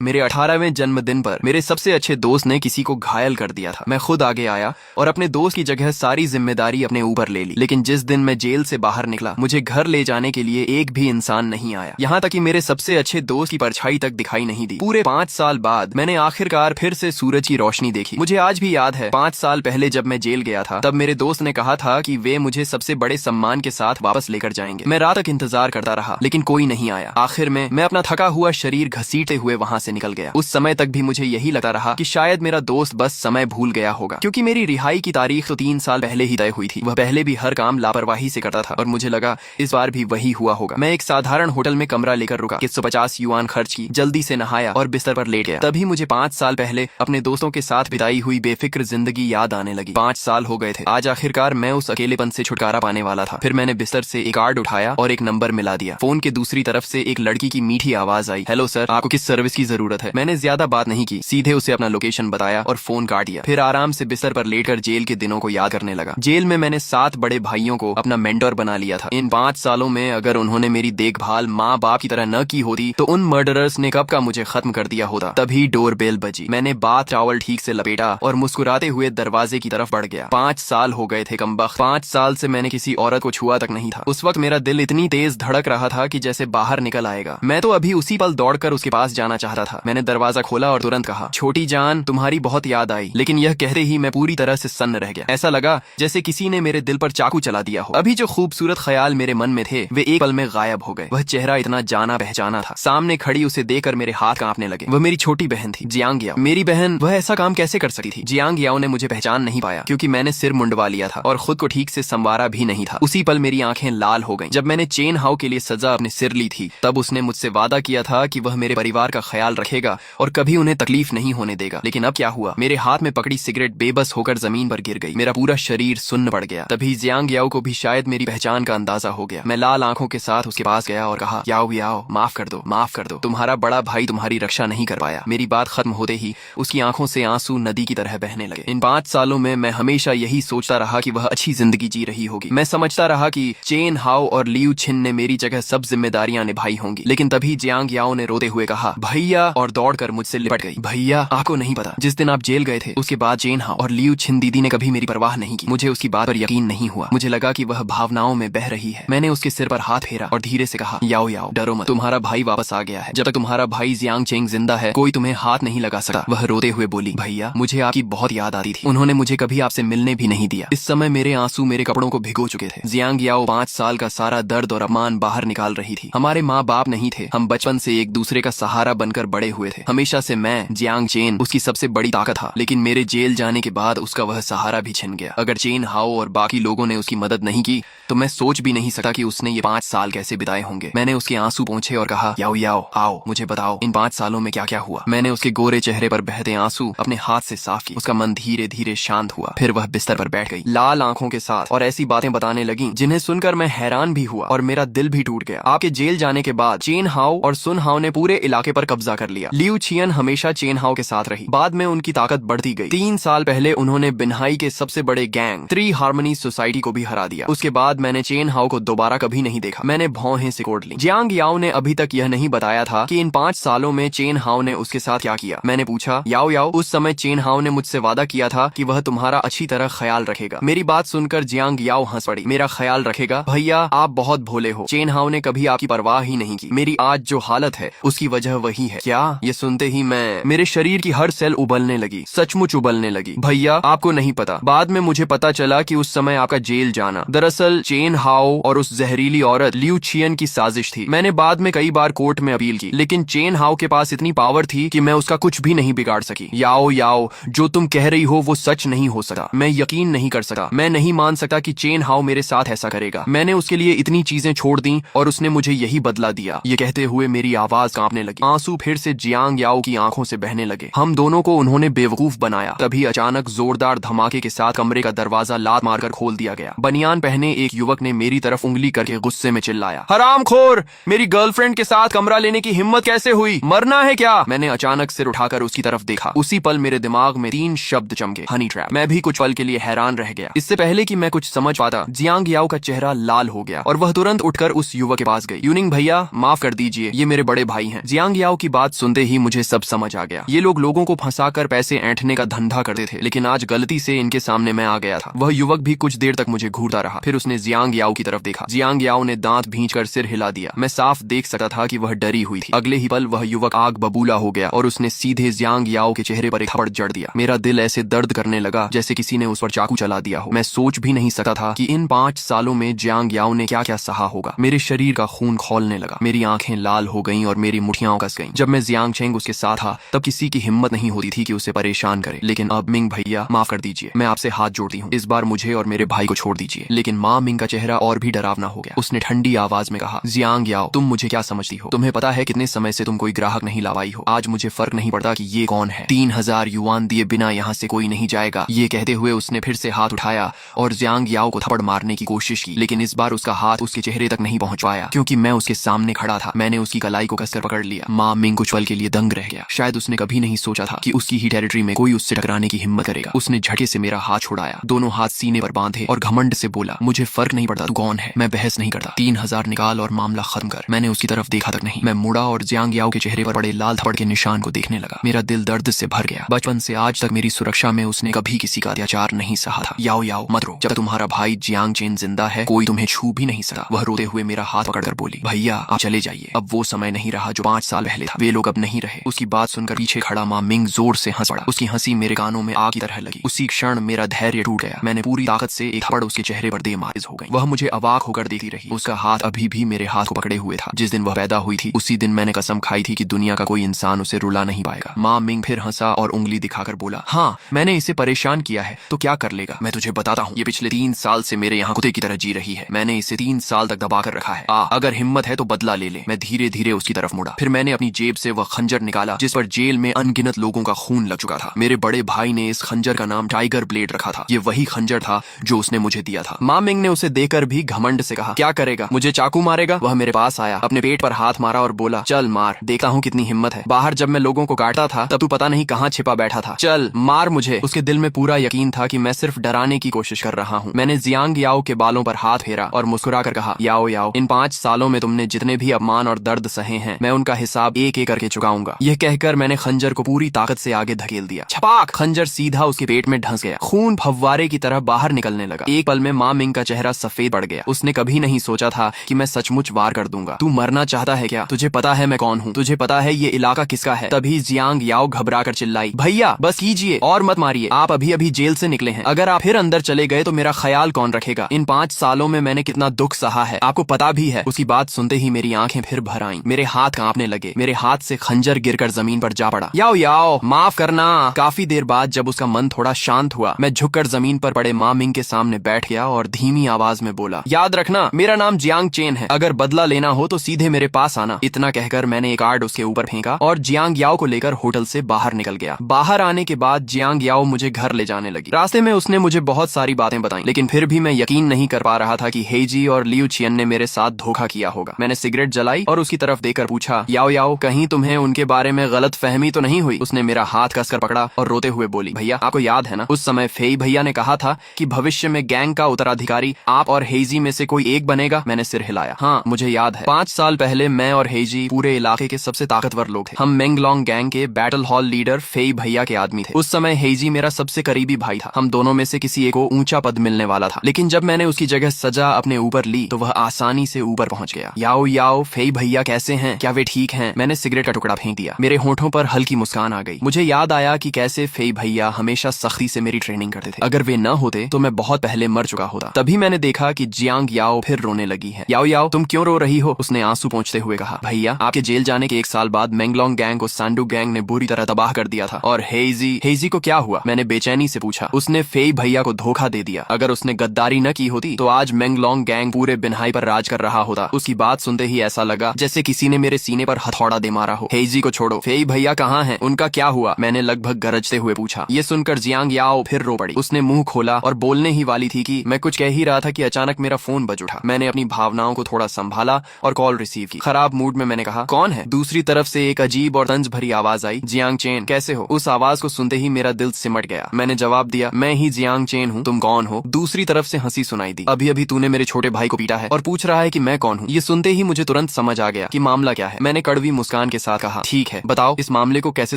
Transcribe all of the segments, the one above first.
मेरे 18वें जन्मदिन पर मेरे सबसे अच्छे दोस्त ने किसी को घायल कर दिया था। मैं खुद आगे आया और अपने दोस्त की जगह सारी जिम्मेदारी अपने ऊपर ले ली। लेकिन जिस दिन मैं जेल से बाहर निकला, मुझे घर ले जाने के लिए एक भी इंसान नहीं आया। यहाँ तक कि मेरे सबसे अच्छे दोस्त की परछाई तक दिखाई नहीं दी। पूरे 5 साल बाद मैंने आखिरकार फिर से सूरज की रोशनी देखी। मुझे आज भी याद है, 5 साल पहले जब मैं जेल गया था, तब मेरे दोस्त ने कहा था कि वे मुझे सबसे बड़े सम्मान के साथ वापस लेकर जाएंगे। मैं रात तक इंतजार करता रहा, लेकिन कोई नहीं आया। आखिर में मैं अपना थका हुआ शरीर घसीटते हुए वहाँ से निकल गया। उस समय तक भी मुझे यही लगता रहा कि शायद मेरा दोस्त बस समय भूल गया होगा, क्योंकि मेरी रिहाई की तारीख तो 3 साल पहले ही तय हुई थी। वह पहले भी हर काम लापरवाही से करता था और मुझे लगा इस बार भी वही हुआ होगा। मैं एक साधारण होटल में कमरा लेकर रुका, 150 युआन खर्च की, जल्दी से नहाया और बिस्तर पर लेट गया। तभी मुझे 5 साल पहले अपने दोस्तों के साथ बिताई हुई बेफिक्र जिंदगी याद आने लगी। 5 साल हो गए थे। आज आखिरकार मैं उस अकेलेपन से छुटकारा पाने वाला था। फिर मैंने बिस्तर से एक कार्ड उठाया और एक नंबर मिला दिया। फोन के दूसरी तरफ से एक लड़की की मीठी आवाज आई, हेलो सर, आपको किस सर्विस की जरूरत है? मैंने ज्यादा बात नहीं की, सीधे उसे अपना लोकेशन बताया और फोन काट दिया। फिर आराम से बिस्तर पर लेटकर जेल के दिनों को याद करने लगा। जेल में मैंने 7 बड़े भाइयों को अपना मेंटोर बना लिया था। इन 5 सालों में अगर उन्होंने मेरी देखभाल माँ बाप की तरह न की होती, तो उन मर्डरर्स ने कब का मुझे खत्म कर दिया होता। तभी डोर बेल बजी। मैंने बाथ टॉवल ठीक से लपेटा और मुस्कुराते हुए दरवाजे की तरफ बढ़ गया। 5 साल हो गए थे कमबख्त। 5 साल से मैंने किसी औरत को छुआ तक नहीं था। उस वक्त मेरा दिल इतनी तेज धड़क रहा था कि जैसे बाहर निकल आएगा। मैं तो अभी उसी पल दौड़कर उसके पास जाना चाहता था। मैंने दरवाजा खोला और तुरंत कहा, छोटी जान, तुम्हारी बहुत याद आई। लेकिन यह कहते ही मैं पूरी तरह से सन्न रह गया। ऐसा लगा जैसे किसी ने मेरे दिल पर चाकू चला दिया हो। अभी जो खूबसूरत ख्याल मेरे मन में थे, वे एक पल में गायब हो गए। वह चेहरा इतना जाना पहचाना था। सामने खड़ी उसे देखकर मेरे हाथ कांपने लगे। वह मेरी छोटी बहन थी, जियांग याओ। मेरी बहन, वह ऐसा काम कैसे कर सकती थी? जियांग याओ ने मुझे पहचान नहीं पाया, क्योंकि मैंने सिर मुंडवा लिया था और खुद को ठीक से संवारा भी नहीं था। उसी पल मेरी आंखें लाल हो गईं। जब मैंने चेन हाउ के लिए सजा अपने सिर ली थी, तब उसने मुझसे वादा किया था कि वह मेरे परिवार का ख्याल रखेगा और कभी उन्हें तकलीफ नहीं होने देगा। लेकिन अब क्या हुआ? मेरे हाथ में पकड़ी सिगरेट बेबस होकर जमीन पर गिर गई। मेरा पूरा शरीर सुन्न पड़ गया। तभी जियांग याओ को भी शायद मेरी पहचान का अंदाजा हो गया। मैं लाल आंखों के साथ उसके पास गया और कहा, याओ याओ, माफ कर दो, माफ कर दो। तुम्हारा बड़ा भाई तुम्हारी रक्षा नहीं कर पाया। मेरी बात खत्म होते ही उसकी आंखों से आंसू नदी की तरह बहने लगे। इन 5 सालों में मैं हमेशा यही सोचता रहा कि वह अच्छी जिंदगी जी रही होगी। मैं समझता रहा कि चेन हाओ और लियू छिन ने मेरी जगह सब जिम्मेदारियां निभाई होंगी। लेकिन तभी जियांग याओ ने रोते हुए कहा, भैया, और दौड़कर मुझसे लिपट गई। भैया, आपको नहीं पता, जिस दिन आप जेल गए थे, उसके बाद चेन हाओ और लियू छिन दीदी ने कभी मेरी परवाह नहीं की। मुझे उसकी बात पर यकीन नहीं हुआ। मुझे लगा कि वह भावनाओं में बह रही है। मैंने उसके सिर पर हाथ फेरा और धीरे से कहा, याओ याओ, डरो मत, तुम्हारा भाई वापस आ गया है। जब तक तुम्हारा भाई जियांग चेंग जिंदा है, कोई तुम्हें हाथ नहीं लगा सकता। वह रोते हुए बोली, भैया, मुझे आपकी बहुत याद आती थी। उन्होंने मुझे कभी आपसे मिलने भी नहीं दिया। इस समय मेरे आंसू मेरे कपड़ों को भिगो चुके थे। जियांग याओ 5 साल का सारा दर्द और अपमान बाहर निकाल रही थी। हमारे माँ बाप नहीं थे। हम बचपन से एक दूसरे का सहारा बनकर बड़े हुए थे। हमेशा से मैं, जियांग चेन, उसकी सबसे बड़ी ताकत था। लेकिन मेरे जेल जाने के बाद उसका वह सहारा भी छिन गया। अगर चेन हाओ और बाकी लोगों ने उसकी मदद नहीं की, तो मैं सोच भी नहीं सकता कि उसने ये 5 साल कैसे बिताए होंगे। मैंने उसके आंसू पोंछे और कहा, याओ याओ, आओ, मुझे बताओ, इन 5 सालों में क्या क्या हुआ? मैंने उसके गोरे चेहरे पर बहते आंसू अपने हाथ से साफ किए। उसका मन धीरे धीरे शांत हुआ। फिर वह बिस्तर पर बैठ गई, लाल आंखों के साथ, और ऐसी बातें बताने लगी जिन्हें सुनकर मैं हैरान भी हुआ और मेरा दिल भी टूट गया। आपके जेल जाने के बाद चेन हाओ और सुन हाओ ने पूरे इलाके पर कब्जा कर लिया। लियू छियन हमेशा चेन हाओ के साथ रही। बाद में उनकी ताकत बढ़ती गई। 3 साल पहले उन्होंने बिनहाई के सबसे बड़े गैंग 3 हार्मनी सोसाइटी को भी हरा दिया। उसके बाद मैंने चेन हाओ को दोबारा कभी नहीं देखा। मैंने भौहें सिकोड़ ली। जियांग याओ ने अभी तक यह नहीं बताया था कि इन 5 सालों में चेन हाओ ने उसके साथ क्या किया। मैंने पूछा, याओ याओ, उस समय चेन हाओ ने मुझसे वादा किया था कि वह तुम्हारा अच्छी तरह ख्याल रखेगा। मेरी बात सुनकर जियांग याओ हंस पड़ी। मेरा ख्याल रखेगा? भैया, आप बहुत भोले हो। चेन हाओ ने कभी आपकी परवाह ही नहीं की। मेरी आज जो हालत है, उसकी वजह वही है। क्या? ये सुनते ही मेरे शरीर की हर सेल उबलने लगी, सचमुच उबलने लगी। भैया, आपको नहीं पता, बाद में मुझे पता चला कि उस समय आपका जेल जाना दरअसल चेन हाओ और उस जहरीली औरत लियू छियन की साजिश थी। मैंने बाद में कई बार कोर्ट में अपील की, लेकिन चेन हाओ के पास इतनी पावर थी कि मैं उसका कुछ भी नहीं बिगाड़ सकी। याओ याओ, जो तुम कह रही हो वो सच नहीं हो सकता। मैं यकीन नहीं कर सकता। मैं नहीं मान सकता कि चेन हाओ मेरे साथ ऐसा करेगा। मैंने उसके लिए इतनी चीजें छोड़ दी और उसने मुझे यही बदला दिया। ये कहते हुए मेरी आवाज कांपने लगी। आंसू फिर से जियांग याओ की आंखों से बहने लगे। हम दोनों को उन्होंने बेवकूफ बनाया। तभी अचानक जोरदार धमाके के साथ कमरे का दरवाजा लात मारकर खोल दिया गया। बनियान पहने एक युवक ने मेरी तरफ उंगली करके गुस्से में चिल्लाया, हरामखोर, मेरी गर्लफ्रेंड के साथ कमरा लेने की हिम्मत कैसे हुई? मरना है क्या? मैंने अचानक सिर उठाकर उसकी तरफ देखा। उसी पल मेरे दिमाग में 3 शब्द चमके, हनी ट्रैप। मैं भी कुछ पल के लिए हैरान रह गया। इससे पहले कि मैं कुछ समझ पाता, जियांग याओ का चेहरा लाल हो गया और वह तुरंत उठकर उस युवक के पास गई। यूनिंग भैया, माफ कर दीजिए, ये मेरे बड़े भाई हैं। जियांग याओ की बात बात सुनते ही मुझे सब समझ आ गया। ये लोग लोगों को फंसाकर पैसे ऐंठने का धंधा करते थे, लेकिन आज गलती से इनके सामने मैं आ गया था। वह युवक भी कुछ देर तक मुझे घूरता रहा, फिर उसने जियांग याओ की तरफ देखा। जियांग याओ ने दांत भींचकर सिर हिला दिया। मैं साफ देख सकता था कि वह डरी हुई थी। अगले ही पल वह युवक आग बबूला हो गया और उसने सीधे जियांग याओ के चेहरे पर एक थप्पड़ जड़ दिया। मेरा दिल ऐसे दर्द करने लगा जैसे किसी ने उस पर चाकू चला दिया हो। मैं सोच भी नहीं सकता था कि इन 5 सालों में जियांग याओ ने क्या क्या सहा होगा। मेरे शरीर का खून खौलने लगा, मेरी आंखें लाल हो गईं और मेरी मुठियां कस गईं। जब मैं जियांग चेंग उसके साथ था तब किसी की हिम्मत नहीं होती थी कि उसे परेशान करे, लेकिन अब मिंग भैया माफ कर दीजिए, मैं आपसे हाथ जोड़ती हूँ, इस बार मुझे और मेरे भाई को छोड़ दीजिए। लेकिन माँ मिंग का चेहरा और भी डरावना हो गया। उसने ठंडी आवाज में कहा, जियांग याओ, तुम मुझे क्या समझती हो? तुम्हें पता है कितने समय से तुम कोई ग्राहक नहीं लावाई हो। आज मुझे फर्क नहीं पड़ता कि ये कौन है। 3000 युआन दिए बिना यहाँ से कोई नहीं जाएगा। ये कहते हुए उसने फिर से हाथ उठाया और जियांग याओ को थप्पड़ मारने की कोशिश की, लेकिन इस बार उसका हाथ उसके चेहरे तक नहीं पहुंच पाया क्योंकि मैं उसके सामने खड़ा था। मैंने उसकी कलाई को कसकर पकड़ लिया। माँ मिंग कुछ पल के लिए दंग रह गया। शायद उसने कभी नहीं सोचा था कि उसकी ही टेरिटरी में कोई उससे टकराने की हिम्मत करेगा। उसने झटके से मेरा हाथ छुड़ाया, दोनों हाथ सीने पर बांधे और घमंड से बोला, मुझे फर्क नहीं पड़ता तू कौन है, मैं बहस नहीं करता। 3000 निकाल और मामला खत्म कर। मैंने उसकी तरफ देखा तक नहीं। मैं मुड़ा और जियांग याओ के चेहरे पर पड़े लाल थप्पड़ के निशान को देखने लगा। मेरा दिल दर्द से भर गया। बचपन से आज तक मेरी सुरक्षा में उसने कभी किसी का अत्याचार नहीं सहा था। याओ याओ मत रो, जब तुम्हारा भाई जियांग चेन जिंदा है कोई तुम्हें छू भी नहीं सकता। वह रोते हुए मेरा हाथ पकड़कर बोली, भैया आप चले जाइए, अब वो समय नहीं रहा जो 5 साल पहले था। वे लोग अब नहीं रहे। उसकी बात सुनकर पीछे खड़ा माँ मिंग जोर से हंस पड़ा। उसकी हंसी मेरे कानों में आग की तरह लगी। उसी क्षण मेरा धैर्य टूट गया। मैंने पूरी ताकत से एक थप्पड़ उसके चेहरे पर दे मारिज हो गई। वह मुझे अवाक होकर देखती रही। उसका हाथ अभी भी मेरे हाथ को पकड़े हुए था। जिस दिन वह पैदा हुई थी उसी दिन मैंने कसम खाई थी कि दुनिया का कोई इंसान उसे रुला नहीं पाएगा। माँ मिंग फिर हंसा और उंगली दिखाकर बोला, हाँ मैंने इसे परेशान किया है तो क्या कर लेगा, मैं तुझे बताता हूँ। ये पिछले 3 साल से मेरे यहाँ कुत्ते की तरह जी रही है। मैंने इसे 3 साल तक दबाकर रखा है। अगर हिम्मत है तो बदला ले ले। मैं धीरे धीरे उसकी तरफ मुड़ा। फिर मैंने अपनी जेब से वह खंजर निकाला जिस पर जेल में अनगिनत लोगों का खून लग चुका था। मेरे बड़े भाई ने इस खंजर का नाम टाइगर ब्लेड रखा था। ये वही खंजर था जो उसने मुझे दिया था। माँ मिंग ने उसे देकर भी घमंड से कहा, क्या करेगा, मुझे चाकू मारेगा? वह मेरे पास आया, अपने पेट पर हाथ मारा और बोला, चल मार, देखता हूँ कितनी हिम्मत है। बाहर जब मैं लोगों को काटता था तब तू पता नहीं कहाँ छिपा बैठा था, चल मार मुझे। उसके दिल में पूरा यकीन था कि मैं सिर्फ डराने की कोशिश कर रहा हूँ। मैंने जियांग याओ के बालों पर हाथ फेरा और मुस्कुरा कर कहा, याओ याओ, इन 5 सालों में तुमने जितने भी अपमान और दर्द सहे हैं मैं उनका हिसाब एक एक करके चुकाऊंगा। यह कहकर मैंने खंजर को पूरी ताकत से आगे धकेल दिया। छपाक, खंजर सीधा उसके पेट में ढंस गया। खून फव्वारे की तरह बाहर निकलने लगा। एक पल में माँ मिंग का चेहरा सफेद पड़ गया। उसने कभी नहीं सोचा था कि मैं सचमुच वार कर दूंगा। तू मरना चाहता है क्या? तुझे पता है मैं कौन हूँ? तुझे पता है ये इलाका किसका है? तभी जियांग याओ घबरा कर चिल्लाई, भैया बस कीजिए और मत मारिए, आप अभी अभी जेल से निकले हैं। अगर आप फिर अंदर चले गए तो मेरा ख्याल कौन रखेगा? इन 5 सालों में मैंने कितना दुख सहा है आपको पता भी है। उसकी बात सुनते ही मेरी आंखें फिर भर आईं। मेरे हाथ कांपने लगे। मेरे हाथ से खंजर गिरकर जमीन पर जा पड़ा। याओ याओ माफ करना। काफी देर बाद जब उसका मन थोड़ा शांत हुआ मैं झुककर जमीन पर पड़े माँ मिंग के सामने बैठ गया और धीमी आवाज में बोला, याद रखना मेरा नाम जियांग चेन है, अगर बदला लेना हो तो सीधे मेरे पास आना। इतना कहकर मैंने एक कार्ड उसके ऊपर फेंका और जियांग याओ को लेकर होटल से बाहर निकल गया। बाहर आने के बाद जियांग याओ मुझे घर ले जाने लगी। रास्ते में उसने मुझे बहुत सारी बातें बताई, लेकिन फिर भी मैं यकीन नहीं कर पा रहा था कि हेजी और लियू चियन ने मेरे साथ धोखा किया होगा। मैंने सिगरेट जलाई और उसकी तरफ देकर पूछा, याओ याओ कहीं तुम्हें उनके बारे में गलत फहमी तो नहीं हुई? उसने मेरा हाथ कसकर पकड़ा और रोते हुए बोली, भैया आपको याद है ना उस समय फेई भैया ने कहा था कि भविष्य में गैंग का उत्तराधिकारी आप और हेजी में से कोई एक बनेगा? मैंने सिर हिलाया। हाँ मुझे याद है, 5 साल पहले मैं और हेजी पूरे इलाके के सबसे ताकतवर लोग थे। हम मेंगलोंग गैंग के बैटल हॉल लीडर फेई भैया के आदमी थे। उस समय हेजी मेरा सबसे करीबी भाई था। हम दोनों में से किसी एक को ऊंचा पद मिलने वाला था, लेकिन जब मैंने उसकी जगह सजा अपने ऊपर ली तो वह आसानी से ऊपर पहुंच गया। याओ याओ फेई भैया कैसे हैं? क्या वे ठीक हैं? मैंने सिगरेट का टुकड़ा फेंक दिया। मेरे होठों पर हल्की मुस्कान आ गई। मुझे याद आया कि कैसे फेई भैया हमेशा सख्ती से मेरी ट्रेनिंग करते थे। अगर वे न होते तो मैं बहुत पहले मर चुका होता। तभी मैंने देखा कि जियांग याओ फिर रोने लगी है। याओ याओ तुम क्यों रो रही हो? उसने आंसू पोंछते हुए कहा, भैया आपके जेल जाने के 1 साल बाद मेंगलोंग गैंग को सांडू गैंग ने बुरी तरह तबाह कर दिया था। और हेजी को क्या हुआ? मैंने बेचैनी से पूछा। उसने फेई भैया को धोखा दे दिया। अगर उसने गद्दारी न की होती तो आज मेंगलोंग गैंग पूरे बिन्हाई पर राज कर रहा होता। उसकी बात सुनते ही ऐसा लगा जैसे किसी ने मेरे सीने पर हथौड़ा दे मारा हो। हेजी को छोड़ो, फेई भैया कहाँ हैं? उनका क्या हुआ? मैंने लगभग गरजते हुए पूछा। ये सुनकर जियांग याओ फिर रो पड़ी। उसने मुंह खोला और बोलने ही वाली थी कि मैं कुछ कह ही रहा था कि अचानक मेरा फोन बज उठा। मैंने अपनी भावनाओं को थोड़ा संभाला और कॉल रिसीव की। खराब मूड में मैंने कहा, कौन है? दूसरी तरफ से एक अजीब और तंज भरी आवाज आई, जियांग चेन कैसे हो? उस आवाज को सुनते ही मेरा दिल सिमट गया। मैंने जवाब दिया, मैं ही जियांग चेन हूँ, तुम कौन हो? दूसरी तरफ से हंसी सुनाई दी। अभी अभी तूने मेरे छोटे भाई को पीटा है और पूछ रहा है कि मैं कौन हूँ। ये सुनते ही मुझे तुरंत समझ आ गया कि मामला क्या है। मैंने कड़वी मुस्कान के साथ कहा, ठीक है, बताओ इस मामले को कैसे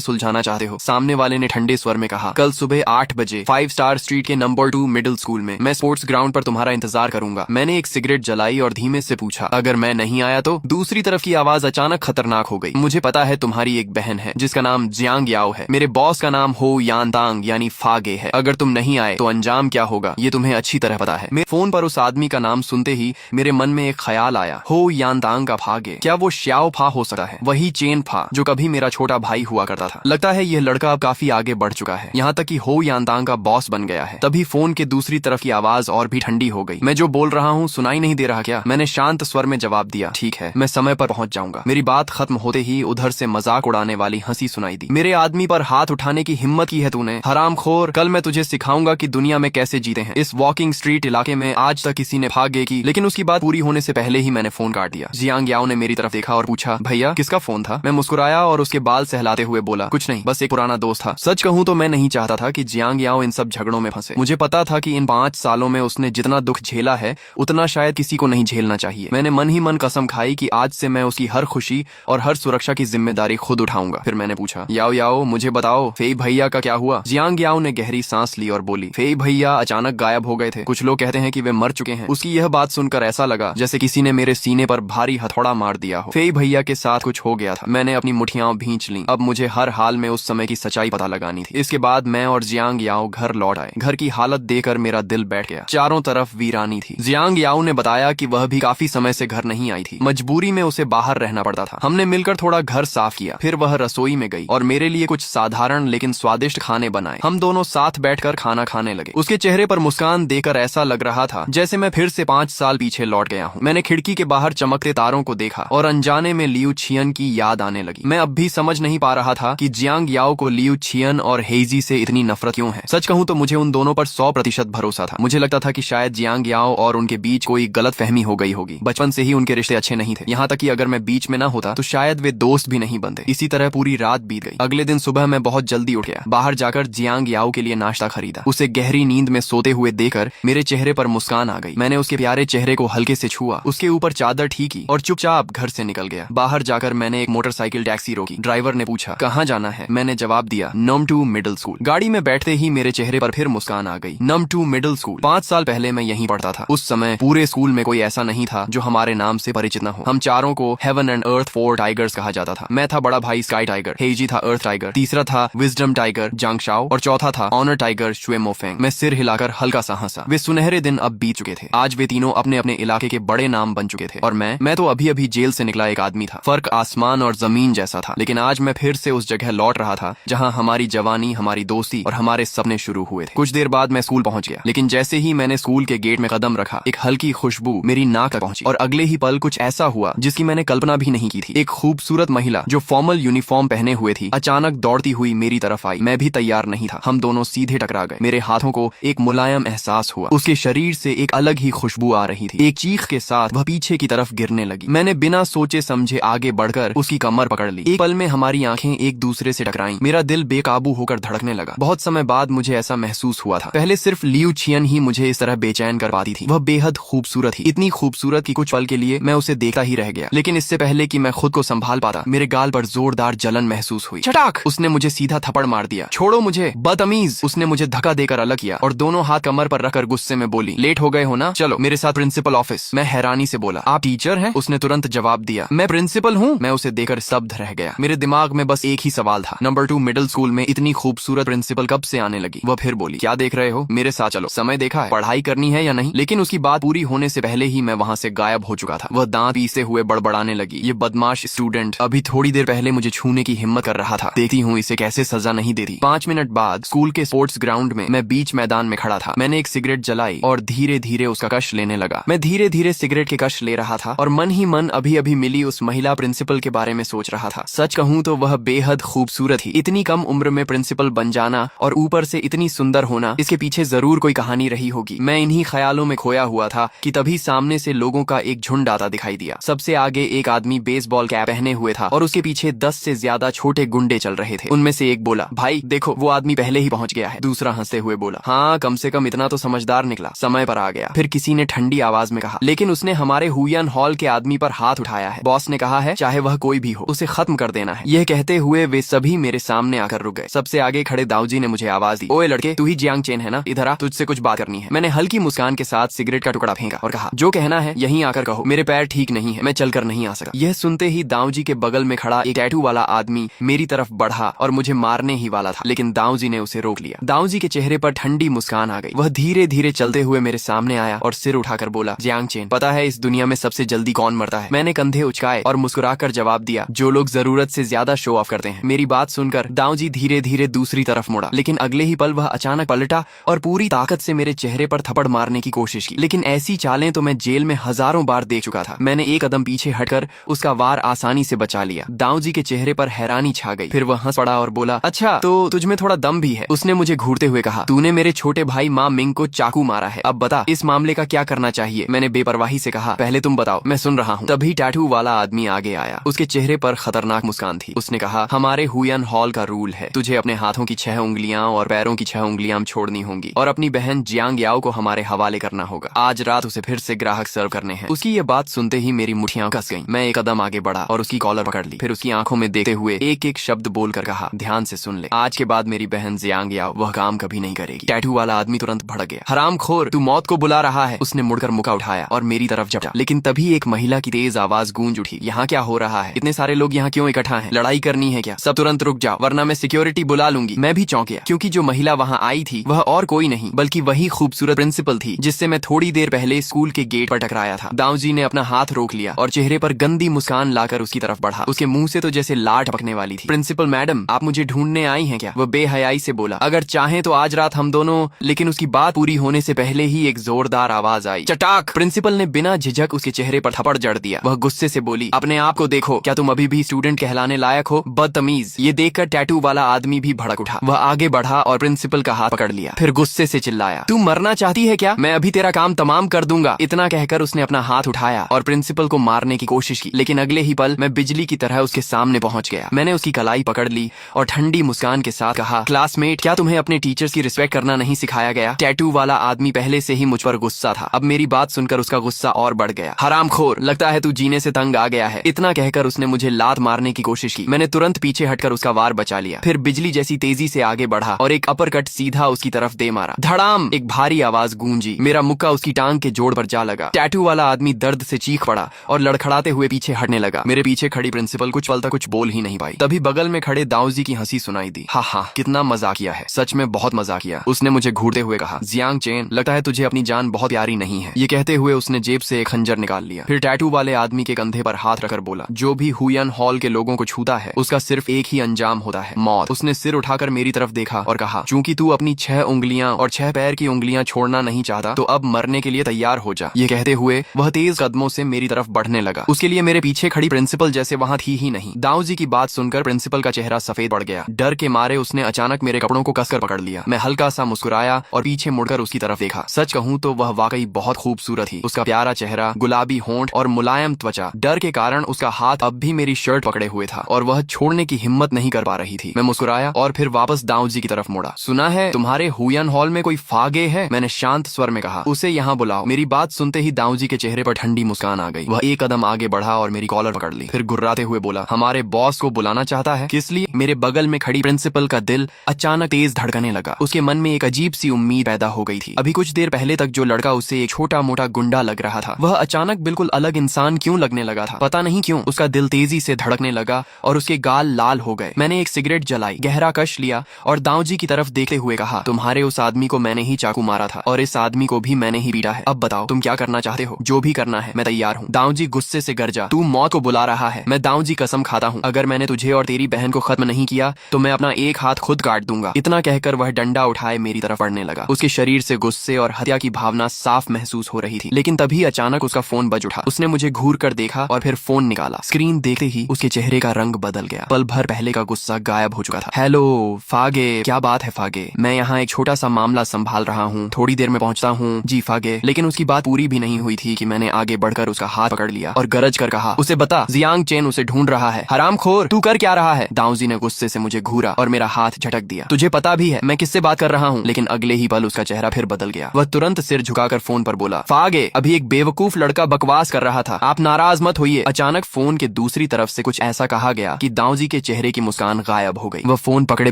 सुलझाना चाहते हो। सामने वाले ने ठंडे स्वर में कहा, कल सुबह 8 बजे 5 स्टार स्ट्रीट के नंबर 2 मिडिल स्कूल में मैं स्पोर्ट्स ग्राउंड पर तुम्हारा इंतजार करूंगा। मैंने एक सिगरेट जलाई और धीमे से पूछा, अगर मैं नहीं आया तो? दूसरी तरफ की आवाज अचानक खतरनाक हो गई। मुझे पता है तुम्हारी एक बहन है जिसका नाम जियांग याओ है। मेरे बॉस का नाम हो यानतांग यानी फागे है। अगर तुम नहीं आए तो अंजाम क्या होगा ये तुम्हें अच्छी तरह पता है। मेरे फोन पर उस आदमी का नाम सुनते ही मेरे मन में एक ख्याल आया, हो यानतांग का फागे, क्या वो श्याओ फा हो सकता है? वही चेन फा जो कभी मेरा छोटा भाई हुआ करता था। लगता है यह लड़का अब काफी आगे बढ़ चुका है, यहाँ तक कि हो यानतांग का बॉस बन गया है। तभी फोन के दूसरी तरफ की आवाज और भी ठंडी हो गई। मैं जो बोल रहा हूँ सुनाई नहीं दे रहा क्या? मैंने शांत स्वर में जवाब दिया, ठीक है, मैं समय पर पहुंच जाऊंगा। मेरी बात खत्म होते ही उधर से मजाक उड़ाने वाली हंसी सुनाई दी। मेरे आदमी पर हाथ उठाने की हिम्मत की है तूने, हरामखोर, कल मैं तुझे सिखाऊंगा कि दुनिया में कैसे जीते हैं। इस वॉकिंग स्ट्रीट इलाके में आज तक किसी ने भागे की, लेकिन उसकी बात पूरी होने से पहले ही मैंने फोन काट दिया। जियांग याओ ने मेरी तरफ देखा और पूछा, भैया किसका फोन था? मैं मुस्कुराया और उसके बाल सहलाते हुए बोला, कुछ नहीं, बस एक पुराना दोस्त था। सच कहूं तो मैं नहीं चाहता था कि जियांग याओ इन सब झगड़ों में फंसे। मुझे पता था कि इन 5 सालों में उसने जितना दुख झेला है उतना शायद किसी को नहीं झेलना चाहिए। मैंने मन ही मन कसम खाई कि आज से मैं उसकी हर खुशी और हर सुरक्षा की जिम्मेदारी खुद उठाऊंगा। फिर मैंने पूछा, याओ याओ मुझे बताओ फेई भैया का क्या हुआ? जियांग याओ ने गहरी सांस ली और बोली, फेई भैया अचानक गायब हो गए थे। कुछ लोग कहते हैं कि वे मर चुके हैं। उसकी यह बात सुनकर ऐसा लगा जैसे किसी ने मेरे सीने पर भारी हथौड़ा मार दिया हो। फेई भैया के साथ कुछ हो गया था। मैंने अपनी मुठियां भींच ली। अब मुझे हर हाल में उस समय की सच्चाई पता लगानी थी। इसके बाद मैं और जियांग याओ घर लौट आए। घर की हालत देखकर मेरा दिल बैठ गया। चारों तरफ वीरानी थी। जियांग याओ ने बताया कि वह भी काफी समय से घर नहीं आई थी। मजबूरी में उसे बाहर रहना पड़ता था। हमने मिलकर थोड़ा घर साफ किया, फिर वह रसोई में गई और मेरे लिए कुछ साधारण लेकिन स्वादिष्ट खाने बनाए। हम दोनों साथ बैठकर खाना खाने लगे। उसके चेहरे पर मुस्कान देखकर ऐसा लग रहा था जैसे मैं फिर से 5 साल पीछे लौट गया हूँ। मैंने खिड़की के बाहर चमकते तारों को देखा और अनजाने में लियू छियन की याद आने लगी। मैं अब भी समझ नहीं पा रहा था कि जियांग याओ को लियू छियन और हेजी से इतनी नफरत क्यों है। सच कहूं तो मुझे उन दोनों पर 100% भरोसा था। मुझे लगता था कि शायद जियांग याओ और उनके बीच कोई गलत फहमी हो गई होगी। बचपन से ही उनके रिश्ते अच्छे नहीं थे, यहाँ तक कि अगर मैं बीच में ना होता तो शायद वे दोस्त भी नहीं बनते। इसी तरह पूरी रात बीत गई। अगले दिन सुबह मैं बहुत जल्दी उठ गया। बाहर जाकर जियांग याओ के लिए नाश्ता खरीदा। उसे गहरी नींद में सोते हुए देखकर मेरे चेहरे पर मुस्कान आ गई। मैंने उसके प्यारे चेहरे को हल्के से छुआ, उसके ऊपर चादर ठीकी और चुपचाप घर से निकल गया। बाहर जाकर मैंने एक मोटरसाइकिल टैक्सी रोकी। ड्राइवर ने पूछा, कहाँ जाना है? मैंने जवाब दिया, नम 2 मिडिल स्कूल। गाड़ी में बैठते ही मेरे चेहरे पर फिर मुस्कान आ गई। नम 2 मिडिल स्कूल। 5 साल पहले मैं यहीं पढ़ता था। उस समय पूरे स्कूल में कोई ऐसा नहीं था जो हमारे नाम से परिचित न हो। हम चारों को हेवन एंड अर्थ 4 टाइगर्स कहा जाता था। मैं था बड़ा भाई स्काई टाइगर, हेजी था अर्थ टाइगर, तीसरा था विजडम टाइगर जांग शाओ और चौथा था ऑनर टाइगर शुए मोफेंग। मैं सिर हिलाकर हल्का सा हंसा। वे सुनहरे दिन अब बीत चुके थे। आज वे तीनों अपने अपने इलाके के बड़े नाम बन चुके थे और मैं तो अभी अभी जेल से निकला एक आदमी था। फर्क आसमान और जमीन जैसा था। लेकिन आज मैं फिर से उस जगह लौट रहा था जहाँ हमारी जवानी, हमारी दोस्ती और हमारे सपने शुरू हुए थे। कुछ देर बाद मैं स्कूल पहुंच गया, लेकिन जैसे ही मैंने स्कूल के गेट में कदम रखा एक हल्की खुशबू मेरी नाक तक पहुंची और अगले ही पल कुछ ऐसा हुआ जिसकी मैंने कल्पना भी नहीं की थी। एक खूबसूरत महिला जो फॉर्मल यूनिफॉर्म पहने हुए थी अचानक दौड़ती हुई मेरी तरफ आई। मैं भी तैयार नहीं था। हम दोनों सीधे टकरा गए। मेरे हाथों को एक मुलायम एहसास हुआ। उसके शरीर से एक अलग ही खुशबू आ रही थी। एक चीख के साथ वह पीछे की तरफ गिरने लगी। मैंने बिना सोचे समझे आगे बढ़कर उसकी कमर पकड़ ली। एक पल में हमारी आंखें एक दूसरे से टकराईं। मेरा दिल बेकाबू होकर धड़कने लगा। बहुत समय बाद मुझे ऐसा महसूस हुआ था। पहले सिर्फ लियू छियन ही मुझे इस तरह बेचैन कर पाती थी। वह बेहद खूबसूरत थी, इतनी खूबसूरत कि कुछ पल के लिए मैं उसे देखता ही रह गया। लेकिन इससे पहले कि मैं खुद को संभाल पाता मेरे गाल पर जोरदार जलन महसूस हुई। चटाक! उसने मुझे सीधा थप्पड़ मार दिया। छोड़ो मुझे, बदतमीज! उसने मुझे धक्का देकर अलग किया और दोनों हाथ कमर पर रखकर गुस्से में बोली, लेट हो गए हो ना, चलो मेरे साथ प्रिंसिपल ऑफिस। मैं हैरानी से बोला, आप टीचर हैं? उसने तुरंत जवाब दिया, मैं प्रिंसिपल हूँ। मैं उसे देखकर स्तब्ध रह गया। मेरे दिमाग में बस एक ही सवाल था, नंबर 2 मिडिल स्कूल में इतनी खूबसूरत प्रिंसिपल कब से आने लगी? वह फिर बोली, क्या देख रहे हो? मेरे साथ चलो। समय देखा है, पढ़ाई करनी है या नहीं? लेकिन उसकी बात पूरी होने से पहले ही मैं वहाँ से गायब हो चुका था। वह दांत पीसते हुए बड़बड़ाने लगी, ये बदमाश स्टूडेंट अभी थोड़ी देर पहले मुझे छूने की हिम्मत कर रहा था। देखती हूँ इसे कैसे सजा नहीं देती। 5 मिनट बाद स्कूल के स्पोर्ट्स ग्राउंड में मैं बीच मैदान में खड़ा था। मैंने एक सिगरेट जलाई और धीरे धीरे उसका कश लेने लगा। मैं धीरे धीरे सिगरेट के कश ले रहा था और मन ही मन अभी अभी मिली उस महिला प्रिंसिपल के बारे में सोच रहा था। सच कहूँ तो वह बेहद खूबसूरत थी। इतनी कम उम्र में प्रिंसिपल बन जाना और ऊपर से इतनी सुंदर होना, इसके पीछे जरूर कोई कहानी रही होगी। मैं इन्हीं ख्यालों में खोया हुआ था कि तभी सामने से लोगों का एक झुंड आता दिखाई दिया। सबसे आगे एक आदमी बेसबॉल कैप पहने हुए था और उसके पीछे 10 से ज्यादा छोटे गुंडे चल रहे थे। उनमें से एक बोला, भाई देखो वो आदमी पहले ही पहुंच गया है। दूसरा हंसते हुए बोला, हाँ कम से कम इतना तो समझदार निकला, समय पर आ गया। फिर किसी ने ठंडी आवाज में कहा, लेकिन उसने हमारे हुयन हॉल के आदमी पर हाथ उठाया है। बॉस ने कहा है चाहे वह कोई भी भी हो उसे खत्म कर देना है। यह कहते हुए वे सभी मेरे सामने आकर रुक गए। सबसे आगे खड़े दाऊजी ने मुझे आवाज दी, ओए लड़के, तू ही जियांग चेन है ना? इधर आ, तुझसे कुछ बात करनी है। मैंने हल्की मुस्कान के साथ सिगरेट का टुकड़ा फेंका और कहा, जो कहना है यहीं आकर कहो, मेरे पैर ठीक नहीं है, मैं चलकर नहीं आ सका। यह सुनते ही दाऊजी के बगल में खड़ा एक टैटू वाला आदमी मेरी तरफ बढ़ा और मुझे मारने ही वाला था, लेकिन दाऊजी ने उसे रोक लिया। दाऊजी के चेहरे पर ठंडी मुस्कान आ गई। वह धीरे धीरे चलते हुए मेरे सामने आया और सिर उठाकर बोला, जियांग चेन, पता है इस दुनिया में सबसे जल्दी कौन मरता है? मैंने कंधे उचकाए और मुस्कुराकर जवाब दिया, जो लोग जरूरत से ज्यादा शो ऑफ करते हैं। मेरी बात सुनकर दाऊजी धीरे धीरे दूसरी तरफ मुड़ा, लेकिन अगले ही पल वह अचानक पलटा और पूरी ताकत से मेरे चेहरे पर थप्पड़ मारने की कोशिश की। लेकिन ऐसी चालें तो मैं जेल में हजारों बार देख चुका था। मैंने एक कदम पीछे हटकर उसका वार आसानी से बचा लिया। दाऊजी के चेहरे पर हैरानी छा गई। फिर वह हंस पड़ा और बोला, अच्छा तो तुझमें थोड़ा दम भी है। उसने मुझे घूरते हुए कहा, तूने मेरे छोटे भाई मा मिंग को चाकू मारा है, अब बता इस मामले का क्या करना चाहिए? मैंने बेपरवाही से कहा, पहले तुम बताओ, मैं सुन रहा हूँ। तभी टैटू वाला आदमी आगे आया। उसके चेहरे पर खतरनाक मुस्कान थी। उसने कहा, हमारे हुयन हॉल का रूल है, तुझे अपने हाथों की 6 उंगलियां और पैरों की 6 उंगलियां छोड़नी होंगी और अपनी बहन जियांग याओ को हमारे हवाले करना होगा। आज रात उसे फिर से ग्राहक सर्व करने हैं। उसकी ये बात सुनते ही मेरी मुठ्ठियां कस गईं। मैं एक कदम आगे बढ़ा और उसकी कॉलर पकड़ ली। फिर उसकी आंखों में देखते हुए एक एक शब्द बोलकर कहा, ध्यान से सुन ले, आज के बाद मेरी बहन जियांग याओ वह काम कभी नहीं करेगी। टैटू वाला आदमी तुरंत भड़क गया, हरामखोर, तू मौत को बुला रहा है। उसने मुड़कर मुका उठाया और मेरी तरफ झपटा, लेकिन तभी एक महिला की तेज आवाज गूंज उठी, यहाँ क्या हो रहा है? इतने सारे लोग यहाँ क्यों इकट्ठा हैं? लड़ाई करनी है क्या? सब तुरंत रुक जाओ वरना मैं सिक्योरिटी बुला लूंगी। मैं भी चौंक गया, क्योंकि जो महिला वहाँ आई थी वह और कोई नहीं बल्कि वही खूबसूरत प्रिंसिपल थी जिससे मैं थोड़ी देर पहले स्कूल के गेट पर टकराया था। दाऊजी ने अपना हाथ रोक लिया और चेहरे पर गंदी मुस्कान लाकर उसकी तरफ बढ़ा। उसके मुंह से तो जैसे लार टपकने वाली थी। प्रिंसिपल मैडम, आप मुझे ढूंढने आई हैं क्या? वह बेहयाई से बोला। अगर चाहें तो आज रात हम दोनों। लेकिन उसकी बात पूरी होने से पहले ही एक जोरदार आवाज आई, चटाक। प्रिंसिपल ने बिना झिझक उसके चेहरे पर थप्पड़ जड़ दिया। वह गुस्से से बोली, अपने आप को देखो, क्या तुम अभी भी स्टूडेंट कहलाने लायक हो? बदतमीज। ये देखकर टैटू वाला आदमी भी भड़क उठा। वह आगे बढ़ा और प्रिंसिपल का हाथ पकड़ लिया। फिर गुस्से से चिल्लाया, तू मरना चाहती है क्या? मैं अभी तेरा काम तमाम कर दूंगा। इतना कहकर उसने अपना हाथ उठाया और प्रिंसिपल को मारने की कोशिश की, लेकिन अगले ही पल मैं बिजली की तरह उसके सामने पहुंच गया। मैंने उसकी कलाई पकड़ ली और ठंडी मुस्कान के साथ कहा, क्लासमेट, क्या तुम्हें अपने टीचर्स की रिस्पेक्ट करना नहीं सिखाया गया? टैटू वाला आदमी पहले से ही मुझ पर गुस्सा था। अब मेरी बात सुनकर उसका गुस्सा और बढ़ गया। हरामखोर, लगता है तू जीने से तंग आ गया है। इतना कहकर उसने मुझे लात मारने की कोशिश की। मैंने तुरंत पीछे हटकर उसका वार बचा लिया। फिर बिजली जैसी तेजी से आगे बढ़ा और एक अपरकट सीधा उसकी तरफ दे मारा। धड़ाम, एक भारी आवाज गूंजी। मेरा मुक्का उसकी टांग के जोड़ पर जा लगा। टैटू वाला आदमी दर्द से चीख पड़ा और लड़खड़ाते हुए पीछे हटने लगा। मेरे पीछे खड़ी प्रिंसिपल कुछ पल तक कुछ बोल ही नहीं पाई। तभी बगल में खड़े दाऊजी की हंसी सुनाई दी। हाँ, कितना मजाकिया है, सच में बहुत मजाकिया। उसने मुझे घूरते हुए कहा, जियांग चेन, लगता है तुझे अपनी जान बहुत प्यारी नहीं है। ये कहते हुए उसने जेब से एक खंजर निकाल लिया। फिर टैटू वाले आदमी के कंधे पर हाथ रखकर बोला, जो भी हुयन हॉल के लोगों को छूता है उसका सिर्फ एक ही अंजाम होता है, मौत। उसने सिर उठाकर मेरी तरफ देखा और कहा, चूंकि तू अपनी 6 उंगलियां और 6 पैर की उंगलियां छोड़ना नहीं चाहता तो अब मरने के लिए तैयार हो जा। ये कहते हुए वह तेज कदमों से मेरी तरफ बढ़ने लगा। उसके लिए मेरे पीछे खड़ी प्रिंसिपल जैसे वहां थी ही नहीं। दाऊजी की बात सुनकर प्रिंसिपल का चेहरा सफेद पड़ गया। डर के मारे उसने अचानक मेरे कपड़ों को कसकर पकड़ लिया। मैं हल्का सा मुस्कुराया और पीछे मुड़कर उसकी तरफ देखा। सच कहूं तो वह वाकई बहुत खूबसूरत थी। उसका प्यारा चेहरा, गुलाबी होंठ और मुलायम त्वचा। डर के कारण उसका हाथ अब भी मेरी शर्ट पकड़े हुए था और वह छोड़ने की हिम्मत नहीं कर पा रही थी। मैं मुस्कुराया और फिर वापस दाऊजी की तरफ मुड़ा। सुना है तुम्हारे हुयन हॉल में कोई फागे है? मैंने शांत स्वर में कहा। उसे यहाँ बुलाओ। मेरी बात सुनते ही दाऊजी के चेहरे पर ठंडी मुस्कान आ गई। वह एक कदम आगे बढ़ा और मेरी कॉलर पकड़ ली। फिर गुर्राते हुए बोला, हमारे बॉस को बुलाना चाहता है? किस लिए? मेरे बगल में खड़ी प्रिंसिपल का दिल अचानक तेज धड़कने लगा। उसके मन में एक अजीब सी उम्मीद पैदा हो गई थी। अभी कुछ देर पहले तक जो लड़का उसे एक छोटा मोटा गुंडा लग रहा था, वह अचानक बिल्कुल अलग इंसान क्यों लगने लगा था? पता नहीं क्यों उसका दिल तेजी से धड़कने लगा और उसके गाल लाल हो गए। मैंने एक सिगरेट जलाई, गहरा कश लिया और दाऊजी की तरफ देखते हुए कहा, तुम्हारे उस आदमी को मैंने ही चाकू मारा था और इस आदमी को भी मैंने ही पीटा है। अब बताओ तुम क्या करना चाहते हो? जो भी करना है मैं तैयार हूँ। दाऊजी गुस्से से गरजा, तू मौत को बुला रहा है। मैं दाऊजी कसम खाता हूँ, अगर मैंने तुझे और तेरी बहन को खत्म नहीं किया तो मैं अपना एक हाथ खुद काट दूंगा। इतना कहकर वह डंडा उठाए मेरी तरफ बढ़ने लगा। उसके शरीर से गुस्से और हत्या की भावना साफ महसूस हो रही थी। लेकिन तभी अचानक उसका फोन बज उठा। उसने मुझे घूर कर देखा और फिर फोन निकाला। स्क्रीन देखते ही उसके चेहरे का रंग बदल गया। पल भर पहले का गुस्सा गायब हो चुका था। हेलो फागे, क्या बात है फागे? मैं यहाँ एक छोटा सा मामला संभाल रहा हूँ, थोड़ी देर में पहुँचता हूँ। जी फागे। लेकिन उसकी बात पूरी भी नहीं हुई थी कि मैंने आगे बढ़कर उसका हाथ पकड़ लिया और गरज कर कहा, उसे बता, जियांग चेन उसे ढूंढ रहा है। हरामखोर, तू कर क्या रहा है? दाऊजी ने गुस्से से मुझे घूरा और मेरा हाथ झटक दिया। तुझे पता भी है मैं किससे बात कर रहा हूँ? लेकिन अगले ही पल उसका चेहरा फिर बदल गया। वह तुरंत सिर झुकाकर फोन पर बोला, फागे, अभी एक बेवकूफ लड़का बकवास कर रहा था, आप नाराज मत होइए। अचानक फोन के दूसरी दूसरी तरफ से कुछ ऐसा कहा गया कि दाऊजी के चेहरे की मुस्कान गायब हो गई। वह फोन पकड़े